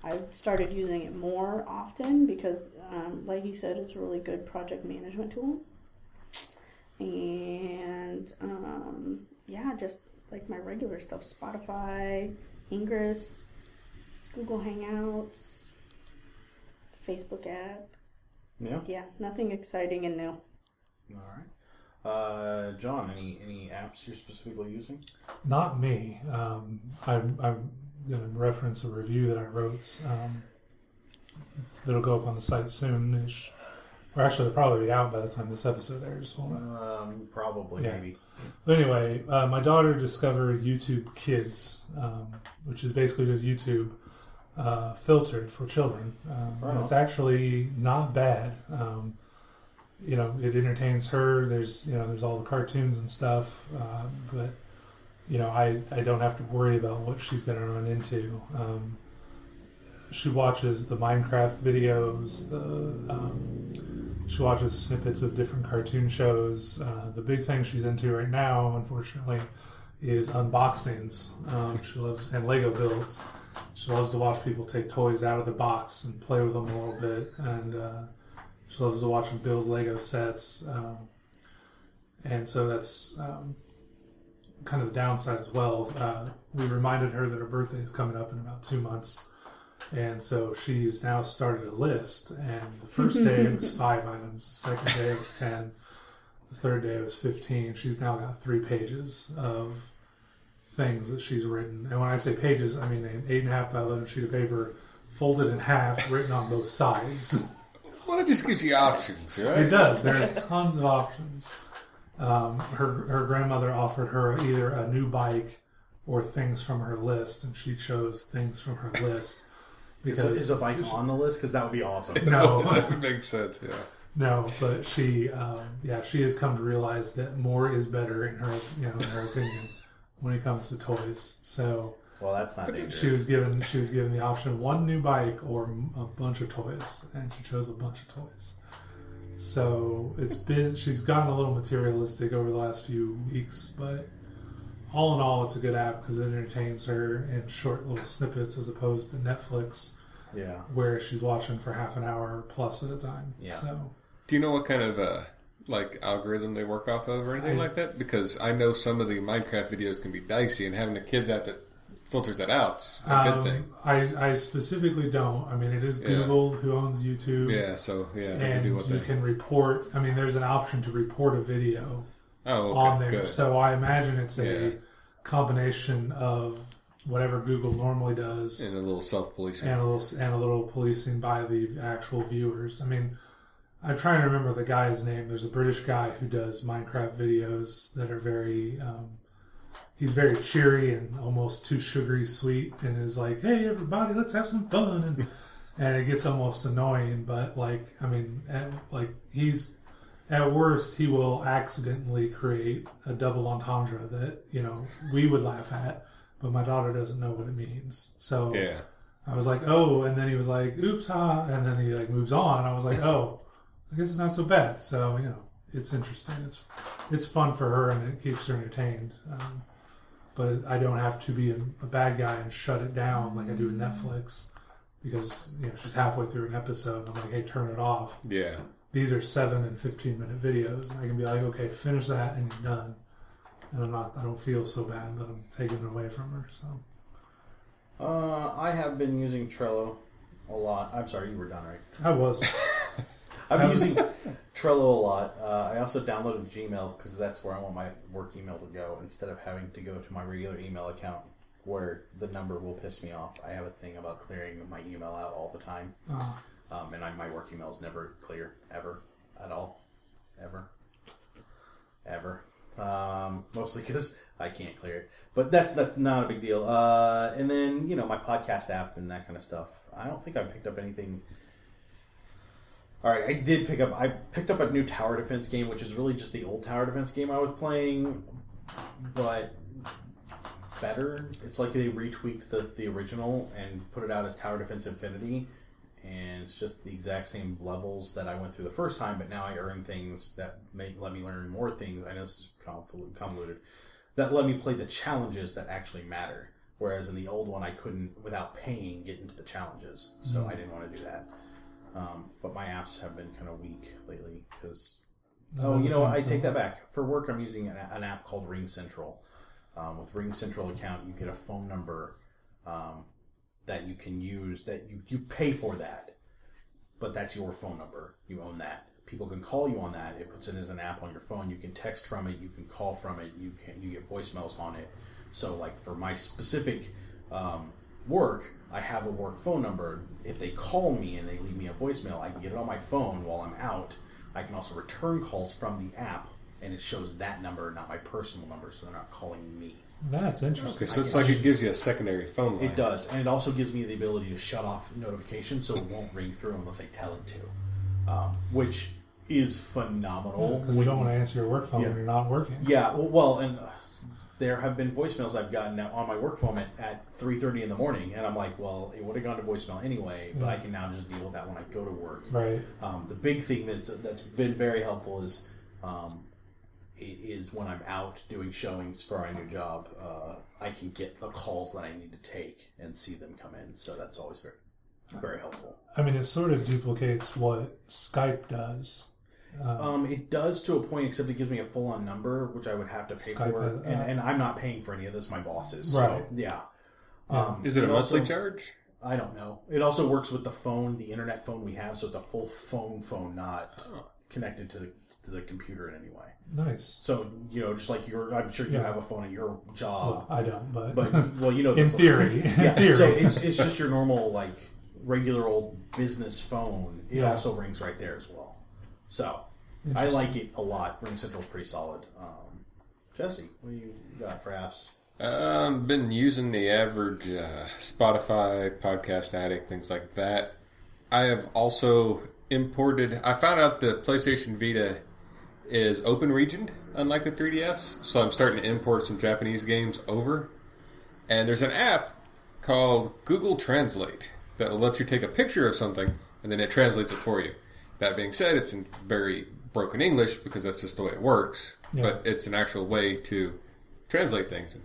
I've started using it more often because, like you said, it's a really good project management tool. And, just like my regular stuff, Spotify, Ingress, Google Hangouts, Facebook app. Yeah, nothing exciting and new. All right. John, any apps you're specifically using? Not me. I'm going to reference a review that I wrote. It'll go up on the site soon-ish. Or actually, it'll probably be out by the time this episode airs. Probably, yeah. Maybe. But anyway, my daughter discovered YouTube Kids, which is basically just YouTube filtered for children. It's actually not bad. It entertains her. There's all the cartoons and stuff, but I don't have to worry about what she's going to run into. She watches the Minecraft videos. She watches snippets of different cartoon shows. The big thing she's into right now, unfortunately, is unboxings. She loves and Lego builds. She loves to watch people take toys out of the box and play with them a little bit, and she loves to watch them build Lego sets. And so that's kind of the downside as well. We reminded her that her birthday is coming up in about 2 months, and so she's now started a list. And the first day it was 5 items, the second day it was 10, the third day it was 15. She's now got 3 pages of things that she's written. And when I say pages, I mean an 8.5 by 11 sheet of paper folded in half, written on both sides. Well, it just gives you options, right? It does. There are tons of options. Her grandmother offered her either a new bike or things from her list, and she chose things from her list. Because is a bike on the list? Because that would be awesome. No. That would make sense, yeah. No, but she has come to realize that more is better in her opinion when it comes to toys. So, well, that's not dangerous. She was given the option of one new bike or a bunch of toys, and she chose a bunch of toys. So she's gotten a little materialistic over the last few weeks, but all in all, it's a good app because it entertains her in short little snippets as opposed to Netflix, where she's watching for half an hour plus at a time. Yeah. So, do you know what kind of algorithm they work off of or anything like that? Because I know some of the Minecraft videos can be dicey, and having the kids app that filters that out's a good thing. I specifically don't. I mean, it is Google who owns YouTube. Yeah, so they and can do what you can report. I mean, there's an option to report a video on there. Good. So I imagine it's a combination of whatever Google normally does and a little self-policing and a little policing by the actual viewers. I mean, I'm trying to remember the guy's name. There's a British guy who does Minecraft videos that are very he's very cheery and almost too sugary sweet, and is like, hey everybody, let's have some fun, and it gets almost annoying. But he's at worst he will accidentally create a double entendre that we would laugh at, but my daughter doesn't know what it means. So I was like, oh, and then he was like, oops, ha, and then he moves on. I was like, oh, I guess it's not so bad. So, it's interesting. It's fun for her, and it keeps her entertained. But I don't have to be a bad guy and shut it down like I do with Netflix, because she's halfway through an episode and I'm like, hey, turn it off. Yeah. These are 7 and 15-minute videos, and I can be like, okay, finish that and you're done. And I don't feel so bad that I'm taking it away from her. So I have been using Trello a lot. I'm sorry, you were done, right? I was. I've been using Trello a lot. I also downloaded Gmail because that's where I want my work email to go instead of having to go to my regular email account where the number will piss me off. I have a thing about clearing my email out all the time. And my work email is never clear, ever, at all. Ever. Mostly because I can't clear it. But that's not a big deal. And then, my podcast app and that kind of stuff. I don't think I picked up anything. All right, I picked up a new tower defense game, which is really just the old tower defense game I was playing, but better. It's like they retweaked the original and put it out as Tower Defense Infinity, and it's just the exact same levels that I went through the first time, but now I earn things that let me learn more things. I know this is convoluted. That let me play the challenges that actually matter, whereas in the old one I couldn't, without paying, get into the challenges, so I didn't want to do that. But my apps have been kind of weak lately because... I take that back. For work, I'm using an app called Ring Central. With Ring Central account, you get a phone number that you can use. That you pay for that, but that's your phone number. You own that. People can call you on that. It puts it as an app on your phone. You can text from it. You can call from it. You get voicemails on it. So, like for my specific work, I have a work phone number. If they call me and they leave me a voicemail, I can get it on my phone while I'm out. I can also return calls from the app, and it shows that number, not my personal number, so they're not calling me. That's interesting. Okay, so it's like it gives you a secondary phone line. It does, and it also gives me the ability to shut off notifications so it won't ring through unless I tell it to, which is phenomenal. Because you don't want to answer your work phone when you're not working. Yeah, well, and there have been voicemails I've gotten on my work phone at 3:30 in the morning, and I'm like, well, it would have gone to voicemail anyway, but I can now just deal with that when I go to work. Right. The big thing that's been very helpful is when I'm out doing showings for my new job, I can get the calls that I need to take and see them come in. So that's always very, very helpful. I mean, it sort of duplicates what Skype does. It does to a point, except it gives me a full-on number, which I would have to pay Skype for. And I'm not paying for any of this, my bosses. Right. So, yeah. Is it a monthly charge? I don't know. It also works with the internet phone we have, so it's a full phone, not connected to the computer in any way. Nice. So, just like I'm sure you have a phone at your job. Well, I don't, but in theory. Yeah. So it's just your normal, regular old business phone. It also rings right there as well. So, I like it a lot. Ring Central's pretty solid. Jesse, what do you got for apps? Been using the average Spotify, Podcast Addict, things like that. I have also imported... I found out the PlayStation Vita is open regioned, unlike the 3DS. So I'm starting to import some Japanese games over. And there's an app called Google Translate that will let you take a picture of something, and then it translates it for you. That being said, it's in very broken English because that's just the way it works. Yeah. But it's an actual way to translate things.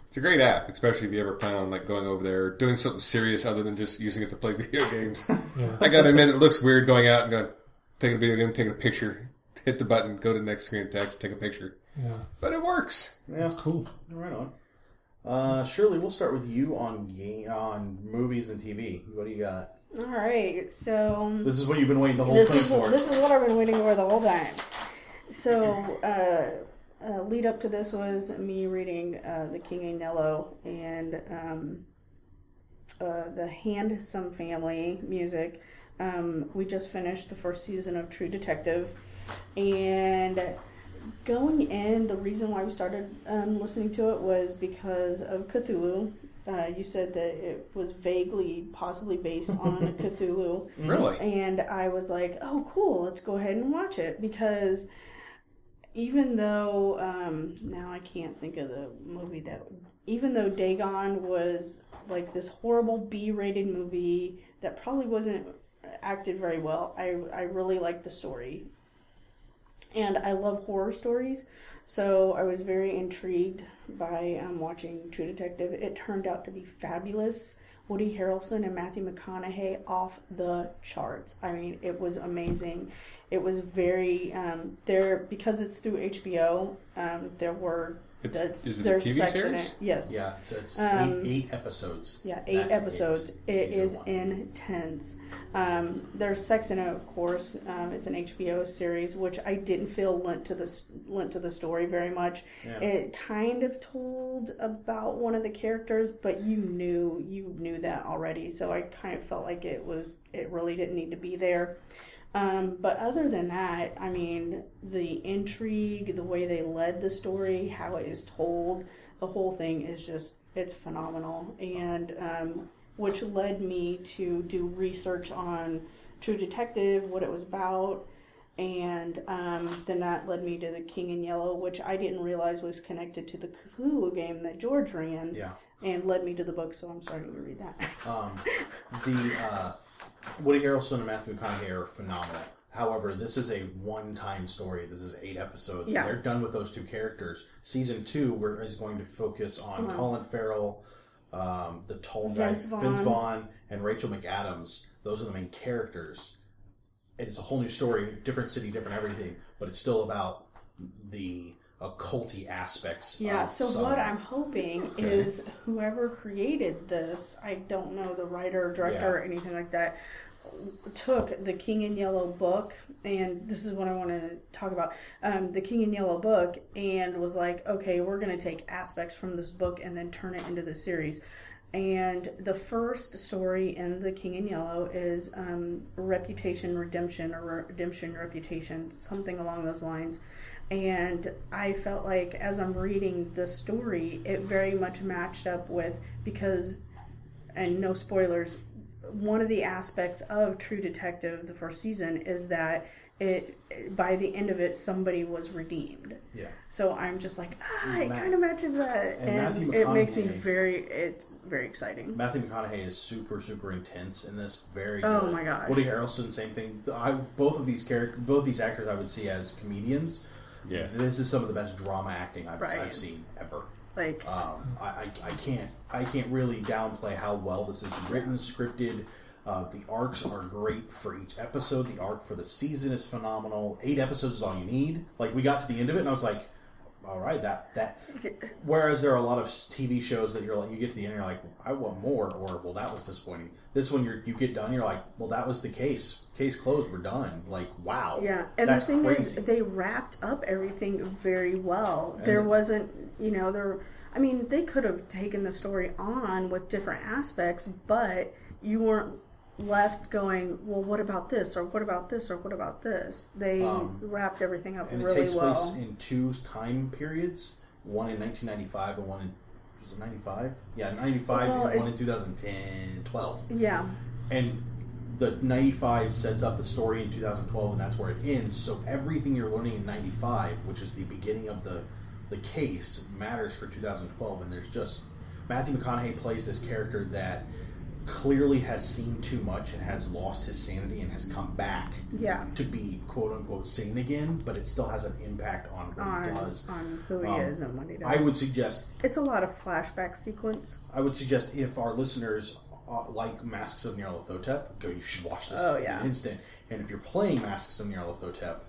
It's a great app, especially if you ever plan on going over there, doing something serious other than just using it to play video games. Yeah. I gotta admit, it looks weird going out and taking a video game, taking a picture, hit the button, go to the next screen, text, take a picture. Yeah, but it works. Yeah, it's cool. Right on. Shirley, we'll start with you on movies and TV. What do you got? All right, so... This is what you've been waiting the whole time for. This is what I've been waiting for the whole time. So, lead up to this was me reading The King and Nello and the Handsome Family music. We just finished the first season of True Detective. And going in, the reason why we started listening to it was because of Cthulhu. You said that it was vaguely, possibly based on Cthulhu. Really? And I was like, oh, cool, let's go ahead and watch it. Because even though, now I can't think of the movie even though Dagon was like this horrible B-rated movie that probably wasn't acted very well. I really liked the story. And I love horror stories, so I was very intrigued by watching True Detective. It turned out to be fabulous. Woody Harrelson and Matthew McConaughey off the charts. I mean, it was amazing. It was very because it's through HBO. There were is it a there's TV sex in series? it. Yes. Yeah, it's eight episodes. Yeah, 8 episodes. It is Season 1. intense. There's sex in it, of course. It's an HBO series, which I didn't feel lent to the story very much. Yeah. It kind of told about one of the characters, but you knew that already. So I kind of felt like it really didn't need to be there. But other than that, I mean, the intrigue, the way they led the story, how it is told, the whole thing is just, it's phenomenal. And which led me to do research on True Detective, what it was about. And then that led me to The King in Yellow, which I didn't realize was connected to the Cthulhu game that George ran. Yeah. And led me to the book, so I'm starting to read that. Woody Harrelson and Matthew McConaughey are phenomenal. However, this is a one-time story. This is 8 episodes. Yeah. They're done with those 2 characters. Season 2 is going to focus on Colin Farrell, the tall guy, Vince Vaughn, and Rachel McAdams. Those are the main characters. It's a whole new story, different city, different everything, but it's still about the occulty aspects. Yeah, of so Southern. what I'm hoping is whoever created this, I don't know the writer or director or anything like that, took the King in Yellow book, and this is what I want to talk about, the King in Yellow book, and was like, okay, we're going to take aspects from this book and then turn it into the series. And the first story in The King in Yellow is Reputation Redemption, or Redemption Reputation, something along those lines. And I felt like as I'm reading the story, it very much matched up with, because, and no spoilers, one of the aspects of True Detective, the first season, is that by the end of it, somebody was redeemed. Yeah. So I'm just like, it kind of matches that. And it makes me it's very exciting. Matthew McConaughey is super, super intense in this. Very good. Oh my gosh. Woody Harrelson, same thing. Both these actors I would see as comedians. Yeah. This is some of the best drama acting I've seen ever. Like, I can't really downplay how well this is written, scripted. The arcs are great for each episode. The arc for the season is phenomenal. 8 episodes is all you need. Like, we got to the end of it, and I was like, all right, that. Whereas there are a lot of TV shows that you're like, you get to the end, and you're like, I want more, or well, that was disappointing. This one, you get done, you're like, well, that was the case. Case closed. We're done. Like, wow. yeah, and that's the thing crazy. is, they wrapped up everything very well. There wasn't, I mean, they could have taken the story on with different aspects, but you weren't left going, well, what about this, or what about this, or what about this? They wrapped everything up and really it takes well. place in 2 time periods. One in 1995 and one in, was it 95? Yeah, 95 and one in 2010, 12. Yeah. And the 95 sets up the story in 2012, and that's where it ends. So everything you're learning in 95, which is the beginning of the case, matters for 2012. And there's just, Matthew McConaughey plays this character that clearly has seen too much and has lost his sanity and has come back to be quote unquote sane again, but it still has an impact on what he does, on who he is and what he does. I would suggest it's a lot of flashback sequence. I would suggest if our listeners like Masks of Nyarlathotep, you should watch this in an instant. And if you're playing Masks of Nyarlathotep,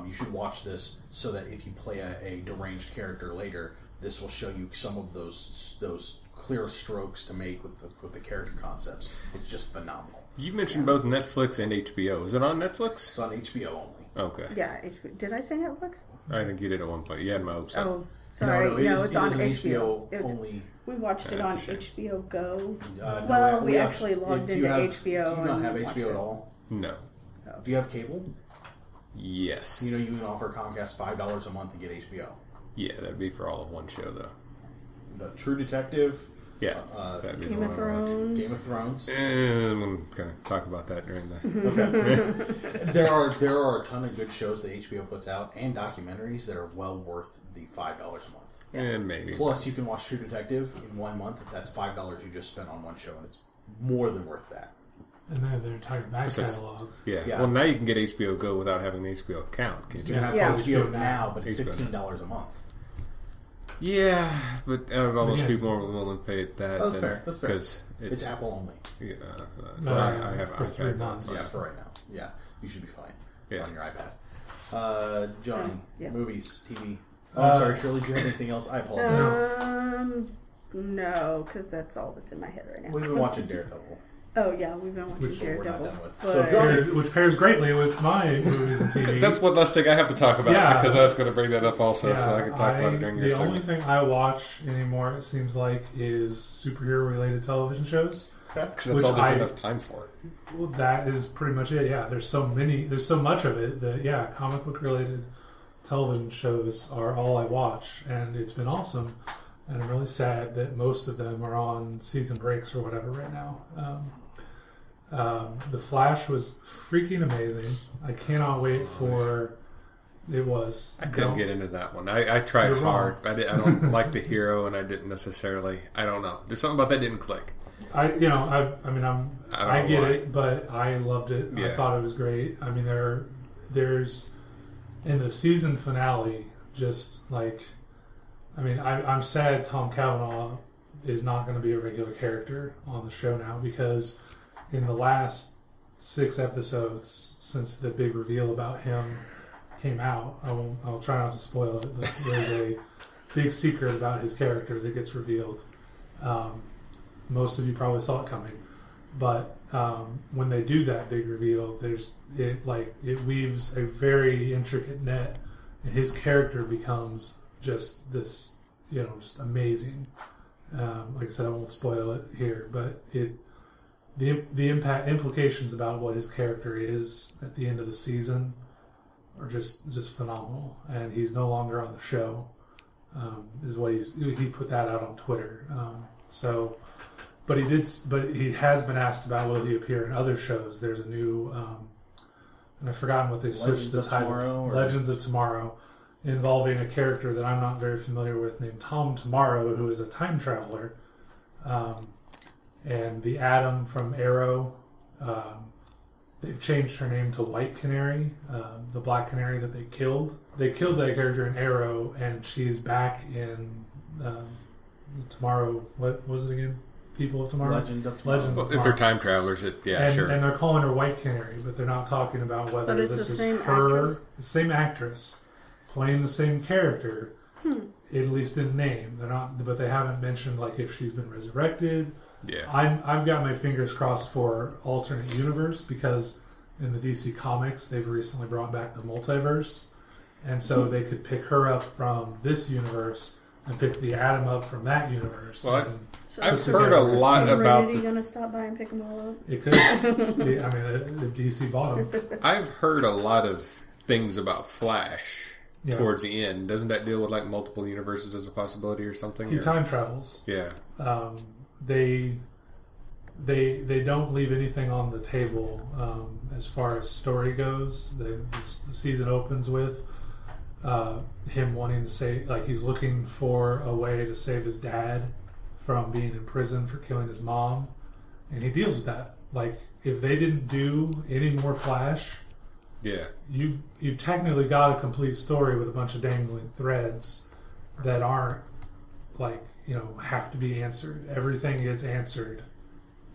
you should watch this so that if you play a deranged character later, this will show you some of those clear strokes to make with the character concepts. It's just phenomenal. You mentioned both Netflix and HBO. Is it on Netflix? It's on HBO only. Okay. Yeah, HBO. Did I say Netflix? I think you did at one point. You had my hopes up. Oh, sorry. No, it's on HBO. It's only. We watched it on That's a shame. HBO Go. No, we actually logged into HBO. Do you not and have watched HBO it. at all? No. Do you have cable? Yes. You can offer Comcast $5 a month to get HBO. Yeah, that'd be for all of one show, though. The True Detective. Yeah. That'd be Game the of one I watch. Thrones. Game of Thrones. And I'm going to talk about that during the... Okay. There are a ton of good shows that HBO puts out and documentaries that are well worth the $5 a month. And maybe. Plus, you can watch True Detective in 1 month. That's $5 you just spent on one show, and it's more than worth that. And they have their entire back catalog. Yeah. Yeah. Well, now you can get HBO Go without having an HBO account, can't you? You have Yeah. HBO now, but it's HBO $15 a month. Yeah, but out of all those people are willing to pay that. Oh, that's fair. That's fair. Because It's Apple only. Yeah, No, I have for 3 iPad now. months. Yeah, for right now. Yeah, you should be fine Yeah. on your iPad. Johnny, Yeah. movies, TV. Oh, I'm sorry, Shirley. Do you have anything else? I apologize. No, because that's all that's in my head right now. We've been watching Daredevil. Oh yeah, we've been watching Which we're not Daredevil. done with. But So, Johnny, Which pairs greatly with my movies and TV. That's one last thing I have to talk about Yeah. because I was going to bring that up also, so I can talk about it during your The only segment. thing I watch anymore, it seems like, is superhero-related television shows. Because that's which all there's I- enough time for. Well, that is pretty much it. Yeah, there's so much of it that comic book related television shows are all I watch, and it's been awesome. And I'm really sad that most of them are on season breaks or whatever right now. The Flash was freaking amazing. I cannot wait for. It was. I couldn't get into that one. I tried You're hard. I don't like the hero, and I didn't necessarily. I don't know. There's something about that didn't click. I get know why. it, but I loved it. I Yeah. thought it was great. I mean, there's in the season finale, just like, I mean, I'm sad Tom Cavanaugh is not going to be a regular character on the show now, because in the last 6 episodes since the big reveal about him came out, I'll try not to spoil it, but there's a big secret about his character that gets revealed. Most of you probably saw it coming, but when they do that big reveal, it weaves a very intricate net, and his character becomes just this, just amazing. Like I said, I won't spoil it here, but the implications about what his character is at the end of the season are just phenomenal, and he's no longer on the show. Is what he put that out on Twitter. But he has been asked about will he appear in other shows. There's a new, and I've forgotten what they switched the title. Legends of Tomorrow, involving a character that I'm not very familiar with named Tom Tomorrow, who is a time traveler. And the Atom from Arrow, they've changed her name to White Canary, the Black Canary that they killed. They killed that character in Arrow, and she's back in Tomorrow. What was it again? People of Tomorrow? Legend of Tomorrow. Well, if they're time travelers, sure. And they're calling her White Canary, but they're not talking about whether But it's this the is same her, actress? the same actress, playing the same character, at least in name. They're not, but they haven't mentioned like if she's been resurrected. Yeah. I've got my fingers crossed for alternate universe, because in the DC comics they've recently brought back the multiverse, and so they could pick her up from this universe and pick the Atom up from that universe. Well, and So I've is heard a lot about Serenity gonna stop by and pick them all up? it could. If DC bought them. I've heard a lot of things about Flash Yeah. towards the end. Doesn't that deal with like multiple universes as a possibility or something? He Or- time travels. Yeah. They don't leave anything on the table as far as story goes. The season opens with him wanting to say, like, he's looking for a way to save his dad from being in prison for killing his mom, and he deals with that. Like, if they didn't do any more Flash, Yeah. you've technically got a complete story with a bunch of dangling threads that aren't, like, have to be answered. Everything gets answered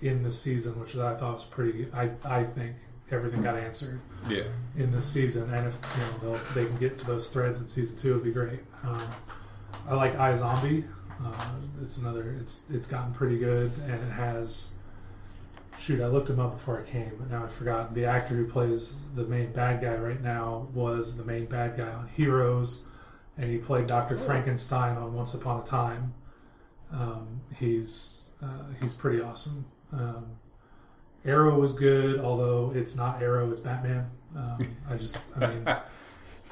in this season, which I thought was pretty. I think everything got answered Yeah. in this season, and if they can get to those threads in season 2, it'd be great. I like iZombie. It's gotten pretty good, and it has. Shoot, I looked him up before I came, but now I've forgotten. The actor who plays the main bad guy right now was the main bad guy on Heroes, and he played Dr. Frankenstein on Once Upon a Time. He's pretty awesome. Arrow was good, although it's not Arrow, it's Batman.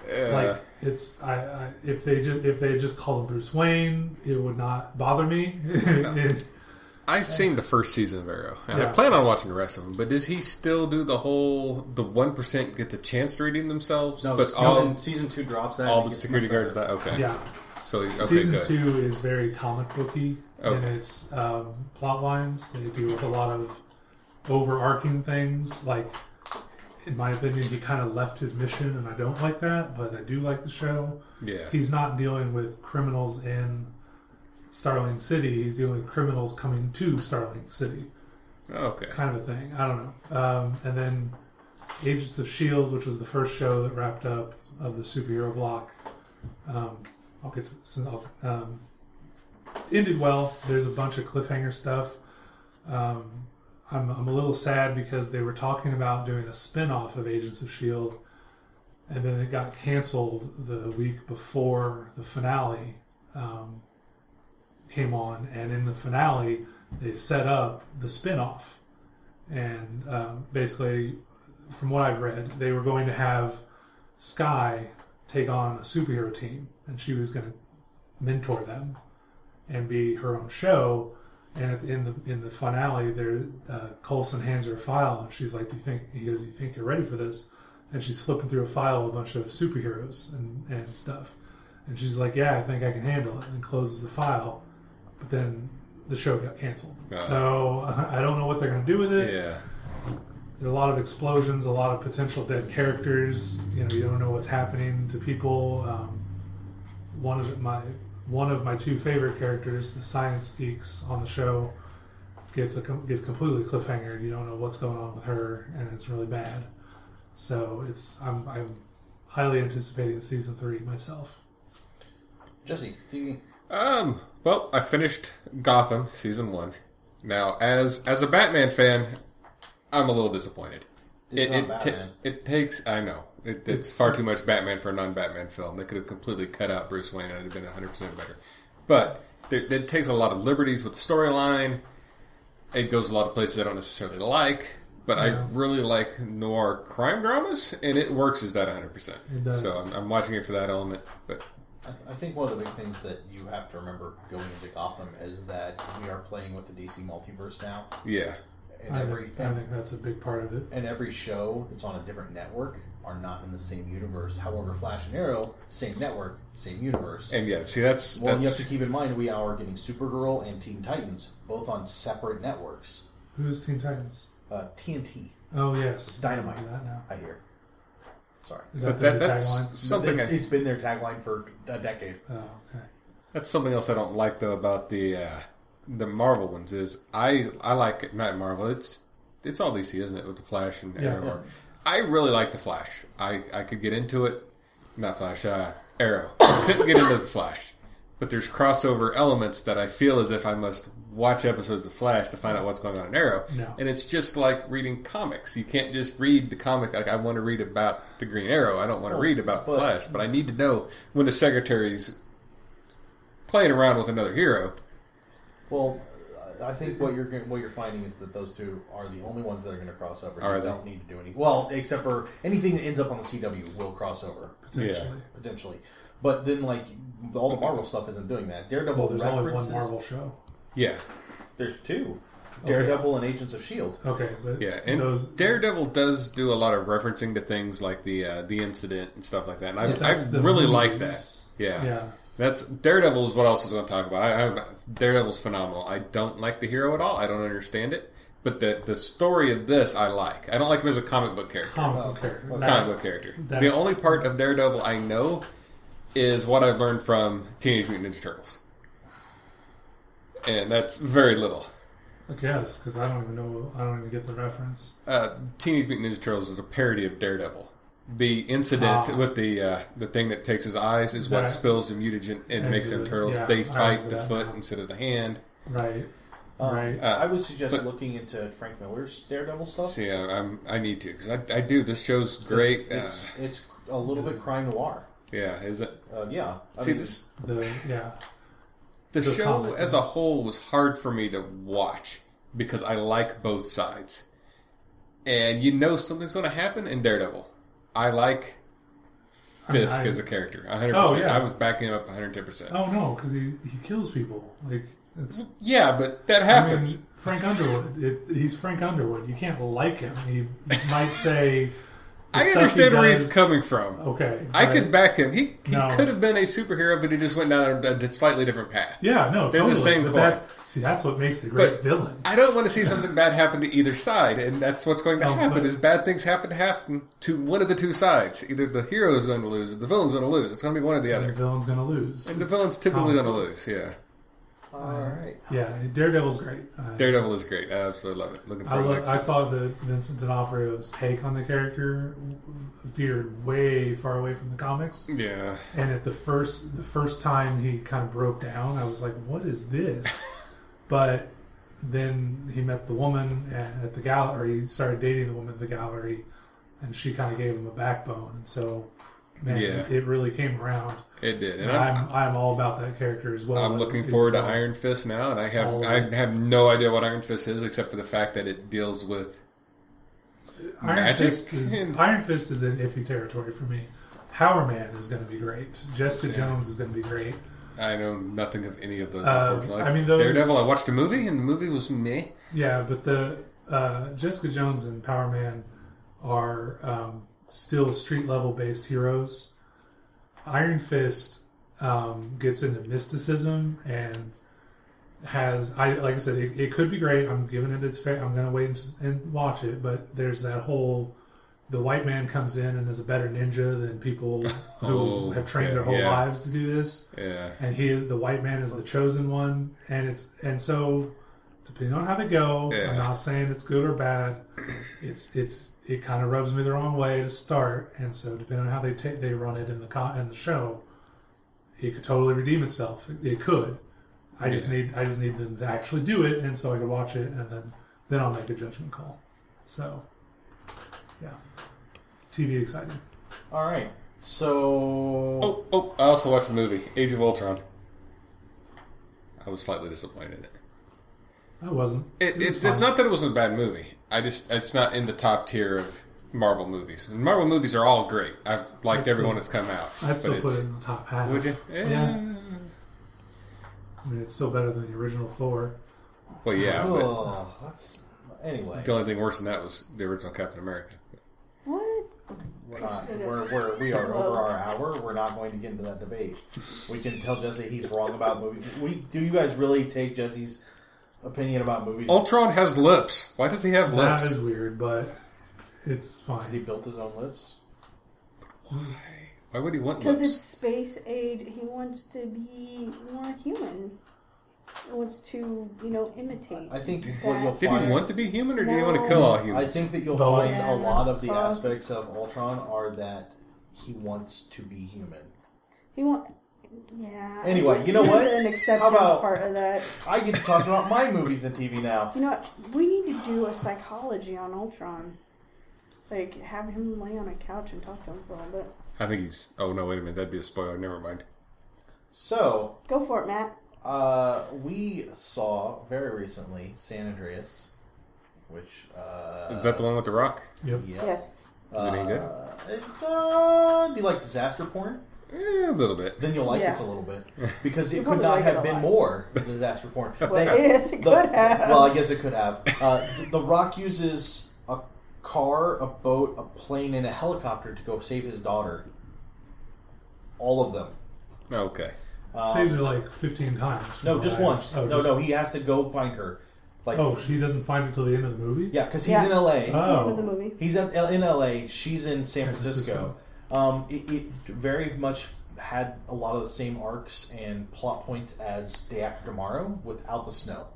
Like, it's if they just called him Bruce Wayne, it would not bother me. I've seen the first season of Arrow, and I Yeah. plan on watching the rest of them. But does he still do the 1% get the chance to redeem themselves? No, but season 2 drops that. all and the it gets security much guards better. that okay. Yeah. So okay, Season good. 2 is very comic booky in Okay. its plot lines. They do with a lot of overarching things. Like, in my opinion, he kind of left his mission, and I don't like that, but I do like the show. Yeah. He's not dealing with criminals in Starling City. He's dealing with criminals coming to Starling City. Okay. Kind of a thing. I don't know. And then Agents of S.H.I.E.L.D., which was the first show that wrapped up of the superhero block. I'll get to this. Ended well. There's a bunch of cliffhanger stuff. I'm a little sad because they were talking about doing a spin-off of Agents of S.H.I.E.L.D., and then it got canceled the week before the finale came on. And in the finale, they set up the spin-off. And basically, from what I've read, they were going to have Skye take on a superhero team, and she was going to mentor them and be her own show. And in the finale, Coulson hands her a file, and she's like, he goes, "You think you're ready for this?" And she's flipping through a file of a bunch of superheroes and stuff. And she's like, "Yeah, I think I can handle it," and closes the file. But then the show got canceled. So I don't know what they're going to do with it. Yeah. There are a lot of explosions, a lot of potential dead characters. You don't know what's happening to people. One of my two favorite characters, the science geeks on the show, gets completely cliffhanger. You don't know what's going on with her, and it's really bad. So I'm highly anticipating season 3 myself. Jesse, TV. Well, I finished Gotham season 1. Now, as a Batman fan, I'm a little disappointed. It takes. I know it's far too much Batman for a non-Batman film. They could have completely cut out Bruce Wayne and it'd have been 100% better. But it takes a lot of liberties with the storyline. It goes a lot of places I don't necessarily like. But I really like noir crime dramas, and it works as that 100%. It does. So I'm watching it for that element. But I think one of the big things that you have to remember going into Gotham is that we are playing with the DC multiverse now. yeah. And I think that's a big part of it. And every show that's on a different network are not in the same universe. However, Flash and Arrow, same network, same universe. And yeah, see, that's... You have to keep in mind we are getting Supergirl and Teen Titans, both on separate networks. Who's Teen Titans? TNT. Oh, yes. It's Dynamite, That now. I hear. Sorry. Is that that's tagline? something... It's been their tagline for a decade. Oh, okay. That's something else I don't like, though, about the Marvel ones, is I like it, not Marvel, it's all DC, isn't it, with the Flash and Arrow. Yeah. I really like the Flash. I could get into it. Not Flash, Arrow. I couldn't get into the Flash. But there's crossover elements that I feel as if I must watch episodes of Flash to find out what's going on in Arrow. No. And it's just like reading comics. You can't just read the comic like I want to read about the Green Arrow. I don't want to read about Flash. But I need to know when the Secretary's playing around with another hero. Well, I think what you're finding is that those two are the only ones that are going to cross over. Are You they? don't need to do any. Well, except for anything that ends up on the CW will cross over. Potentially. But then, like, all the Marvel stuff isn't doing that. Daredevil, Well, there's only one references- Marvel show. Yeah. There's two. Daredevil and Agents of S.H.I.E.L.D. Okay, but Yeah, and Daredevil does do a lot of referencing to things like the incident and stuff like that, and I really like that. Yeah. That's Daredevil is what else I was going to talk about. Daredevil's phenomenal. I don't like the hero at all. I don't understand it, but the story of this I like. I don't like him as a comic book character. Comic book character. The only part of Daredevil I know is what I've learned from Teenage Mutant Ninja Turtles, and that's very little. I guess, because I don't even get the reference. Teenage Mutant Ninja Turtles is a parody of Daredevil. The incident with the thing that takes his eyes is what spills the mutagen and makes them turtles. Yeah, they fight the foot now. instead of the hand. Right. Right. I would suggest looking into Frank Miller's Daredevil stuff. See, I need to because I do. This show's great. It's a little bit crime noir. Yeah, is it? Yeah. See, the show as a whole was hard for me to watch because I like both sides, and you know something's going to happen in Daredevil. I like Fisk as a character, 100%. Oh, yeah. I was backing him up 110%. Oh no, because he kills people. Like it's but that happens. I mean, Frank Underwood. He's Frank Underwood. You can't like him. He might say I stuff understand he where he's does- coming from. Okay. I but- could back him. He No. could have been a superhero, but he just went down a slightly different path. Yeah, no, They're the totally. same But coin. that's what makes a great But villain. I don't want to see something bad happen to either side, and that's what's going to No, happen. but- Is bad things happen to one of the two sides. Either the hero is going to lose, or the villain's going to lose. It's going to be one or the The other. villain's going to lose. And the villain's typically going to lose. Yeah, Alright. Yeah, Daredevil's great. Daredevil is great. I absolutely love it. Looking forward to the next I season. thought that Vincent D'Onofrio's take on the character veered way far away from the comics. Yeah, And at the first time he kind of broke down, I was like, "What is this?" But then he met the woman at the gallery. He started dating the woman at the gallery, and she kind of gave him a backbone. And so, man, Yeah. it really came around. it did. And And I'm all about that character as well. I'm as- looking as forward to well. Iron Fist now, and I All of have no idea what Iron Fist is, except for the fact that it deals with magic. Iron Fist is in iffy territory for me. Power Man is going to be great. Jessica Jones is going to be great. I know nothing of any of those, unfortunately. I mean, those- Daredevil, I watched a movie, and the movie was meh. Yeah, but the Jessica Jones and Power Man are still street level based heroes. Iron Fist gets into mysticism and has like I said, it could be great. I'm giving it its fair. I'm going to wait and watch it, but there's that whole the white man comes in and is a better ninja than people who have trained their whole yeah. lives to do this. Yeah. And the white man is the chosen one, and so depending on how they go, Yeah. I'm not saying it's good or bad. It kind of rubs me the wrong way to start, and so depending on how they run it in the show, it could totally redeem itself. It could. I just need them to actually do it, and so I could watch it, and then I'll make a judgment call. So, yeah, TV exciting. Alright. So I also watched the movie, Age of Ultron. I was slightly disappointed in it. I wasn't. It's not that it wasn't a bad movie. It's not in the top tier of Marvel movies. And Marvel movies are all great. I've liked everyone that's come out. I'd still but put it's- it in the top half. Would you? Yeah. I mean, it's still better than the original Thor. Well, yeah. But oh, that's anyway. the only thing worse than that was the original Captain America. What? We are over our hour. We're not going to get into that debate. We can tell Jesse he's wrong about movies. Do you guys really take Jesse's opinion about movies? Ultron has lips. Why does he have That lips? is weird, but it's fine. Because he built his own lips. Why would he want Because it's lips? space age. He wants to be more human. He wants to, imitate. I think what you'll Did find. he want to be human, or did he want to No. kill all I humans? think that you'll Both. find a lot of the Yeah. aspects of Ultron are that he wants to be human. He want. Yeah. Anyway, you know There's what? an acceptance How about- part of that. I get to talk about my movies and TV now. You know what? We need to do a psychology on Ultron. Like, have him lay on a couch and talk to him for a little bit. I think he's... Oh, no, wait a minute. That'd be a spoiler. Never mind. So, Go for it, Matt. we saw very recently San Andreas, which Is that the one with The Rock? Yep. yeah. Yes. Is it any good? Do you like disaster porn? A little bit. Then you'll like Yeah. this a little bit because it You'll could probably not like have it a been lot. more disaster porn. Well, yes, it could have. Well, I guess it could have. The Rock uses a car, a boat, a plane, and a helicopter to go save his daughter. All of them. Okay. Saved her like 15 times. No, just once. Oh, No, he has to go find her. Like, Oh, she doesn't find it till the end of the movie? yeah, because he's Yeah. in L.A. Oh. End of the movie. He's in L.A. She's in San Francisco. Francisco. It very much had a lot of the same arcs and plot points as Day After Tomorrow without the snow.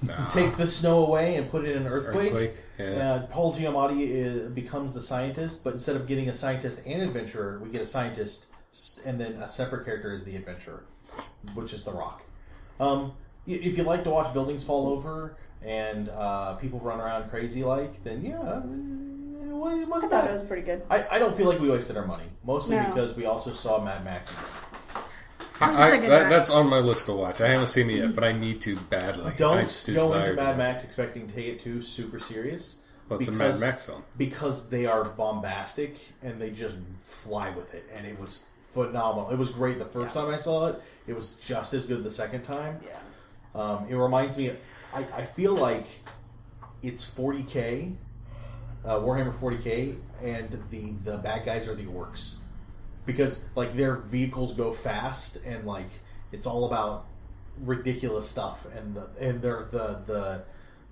You take the snow away and put it in an earthquake. Yeah. Paul Giamatti becomes the scientist, but instead of getting a scientist and adventurer, we get a scientist and then a separate character as the adventurer, which is The Rock. If you like to watch buildings fall over and people run around crazy then yeah, it I wasn't thought bad. it was pretty good. I don't feel like we wasted our money, mostly No. because we also saw Mad Max. That's on my list to watch. I haven't seen it yet, but I need to badly. I Don't go desire into Mad to. Max expecting to take it too super serious. Well, it's a Mad Max film. Because they are bombastic and they just fly with it, and it was phenomenal. It was great the first time I saw it. It was just as good the second time. Yeah. It reminds me. I feel like it's 40K Warhammer 40k, and the bad guys are the orcs, because like their vehicles go fast, and like it's all about ridiculous stuff, and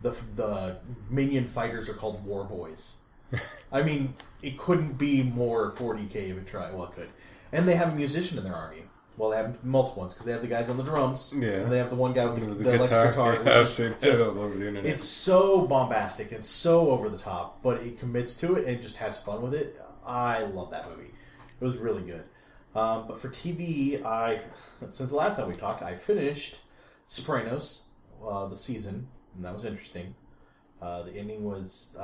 the minion fighters are called war boys. I mean, it couldn't be more 40k if it tried. Well, it could. And they have a musician in their army. Well, they have multiple ones, because they have the guys on the drums, and they have the one guy with the electric guitar. Yeah, I've seen it all over the internet. It's so bombastic and so over the top, but it commits to it and just has fun with it. I love that movie. It was really good. But for TV, since the last time we talked, I finished Sopranos, the season, and that was interesting. The ending was...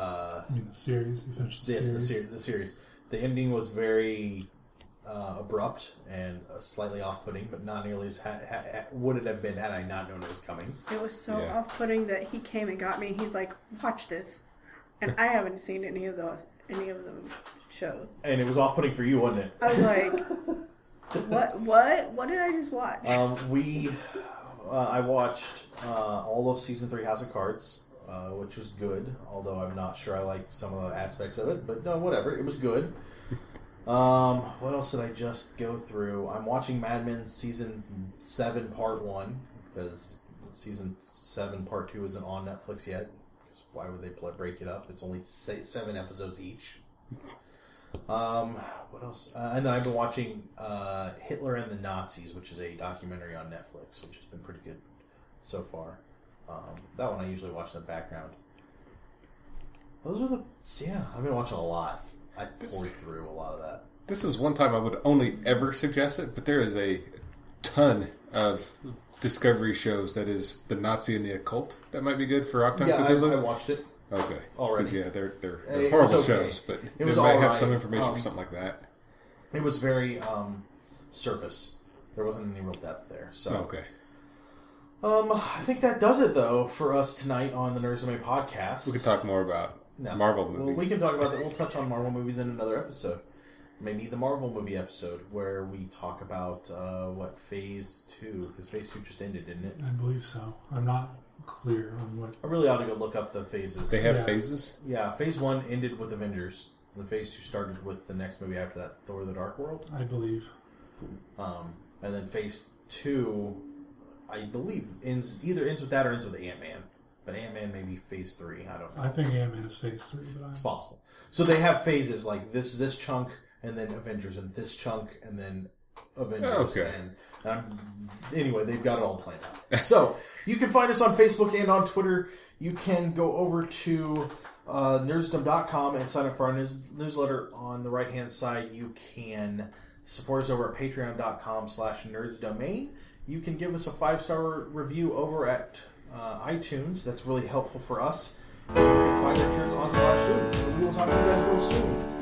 You mean the series? You finished the series? Yes, the series. The ending was very abrupt and slightly off-putting, but not nearly as would it have been had I not known it was coming. It was so off-putting that he came and got me. He's like, "Watch this," and I haven't seen any of the shows. And it was off-putting for you, wasn't it? I was like, "What did I just watch?" I watched all of season 3 House of Cards, which was good. Although I'm not sure I like some of the aspects of it, but no, whatever. It was good. What else did I just go through? I'm watching Mad Men season 7 part 1, because season 7 part 2 isn't on Netflix yet. Because why would they break it up? It's only 7 episodes each. What else? And then I've been watching Hitler and the Nazis, which is a documentary on Netflix, which has been pretty good so far. That one I usually watch in the background. Those are I've been watching a lot. I poured through a lot of that. This is one time I would only ever suggest it, but there is a ton of Discovery shows that is the Nazi and the occult. That might be good for Octon Cthulhu. I watched it. Okay. Already. Yeah, they're horrible shows, but it might have some information for something like that. It was very surface. There wasn't any real depth there. So okay. I think that does it, though, for us tonight on the Nerds Domain podcast. We could talk more about Marvel movies. Well, we can talk about that. We'll touch on Marvel movies in another episode. Maybe the Marvel movie episode, where we talk about Phase 2, because Phase 2 just ended, didn't it? I believe so. I'm not clear on what... I really ought to go look up the phases. They have phases? Yeah, Phase 1 ended with Avengers, and Phase 2 started with the next movie after that, Thor the Dark World. I believe. And then Phase 2, I believe, ends with that or ends with Ant-Man. But Ant-Man may be Phase 3. I don't know. I think Ant-Man is Phase 3. But it's possible. So they have phases like this chunk, and then Avengers, and this chunk, and then Avengers. Okay. And anyway, they've got it all planned out. So you can find us on Facebook and on Twitter. You can go over to nerdsdom.com and sign up for our newsletter. On the right-hand side, you can support us over at patreon.com/nerdsdomain. You can give us a 5-star review over at iTunes. That's really helpful for us. You can find our shirts on /food. We will talk to you guys real soon.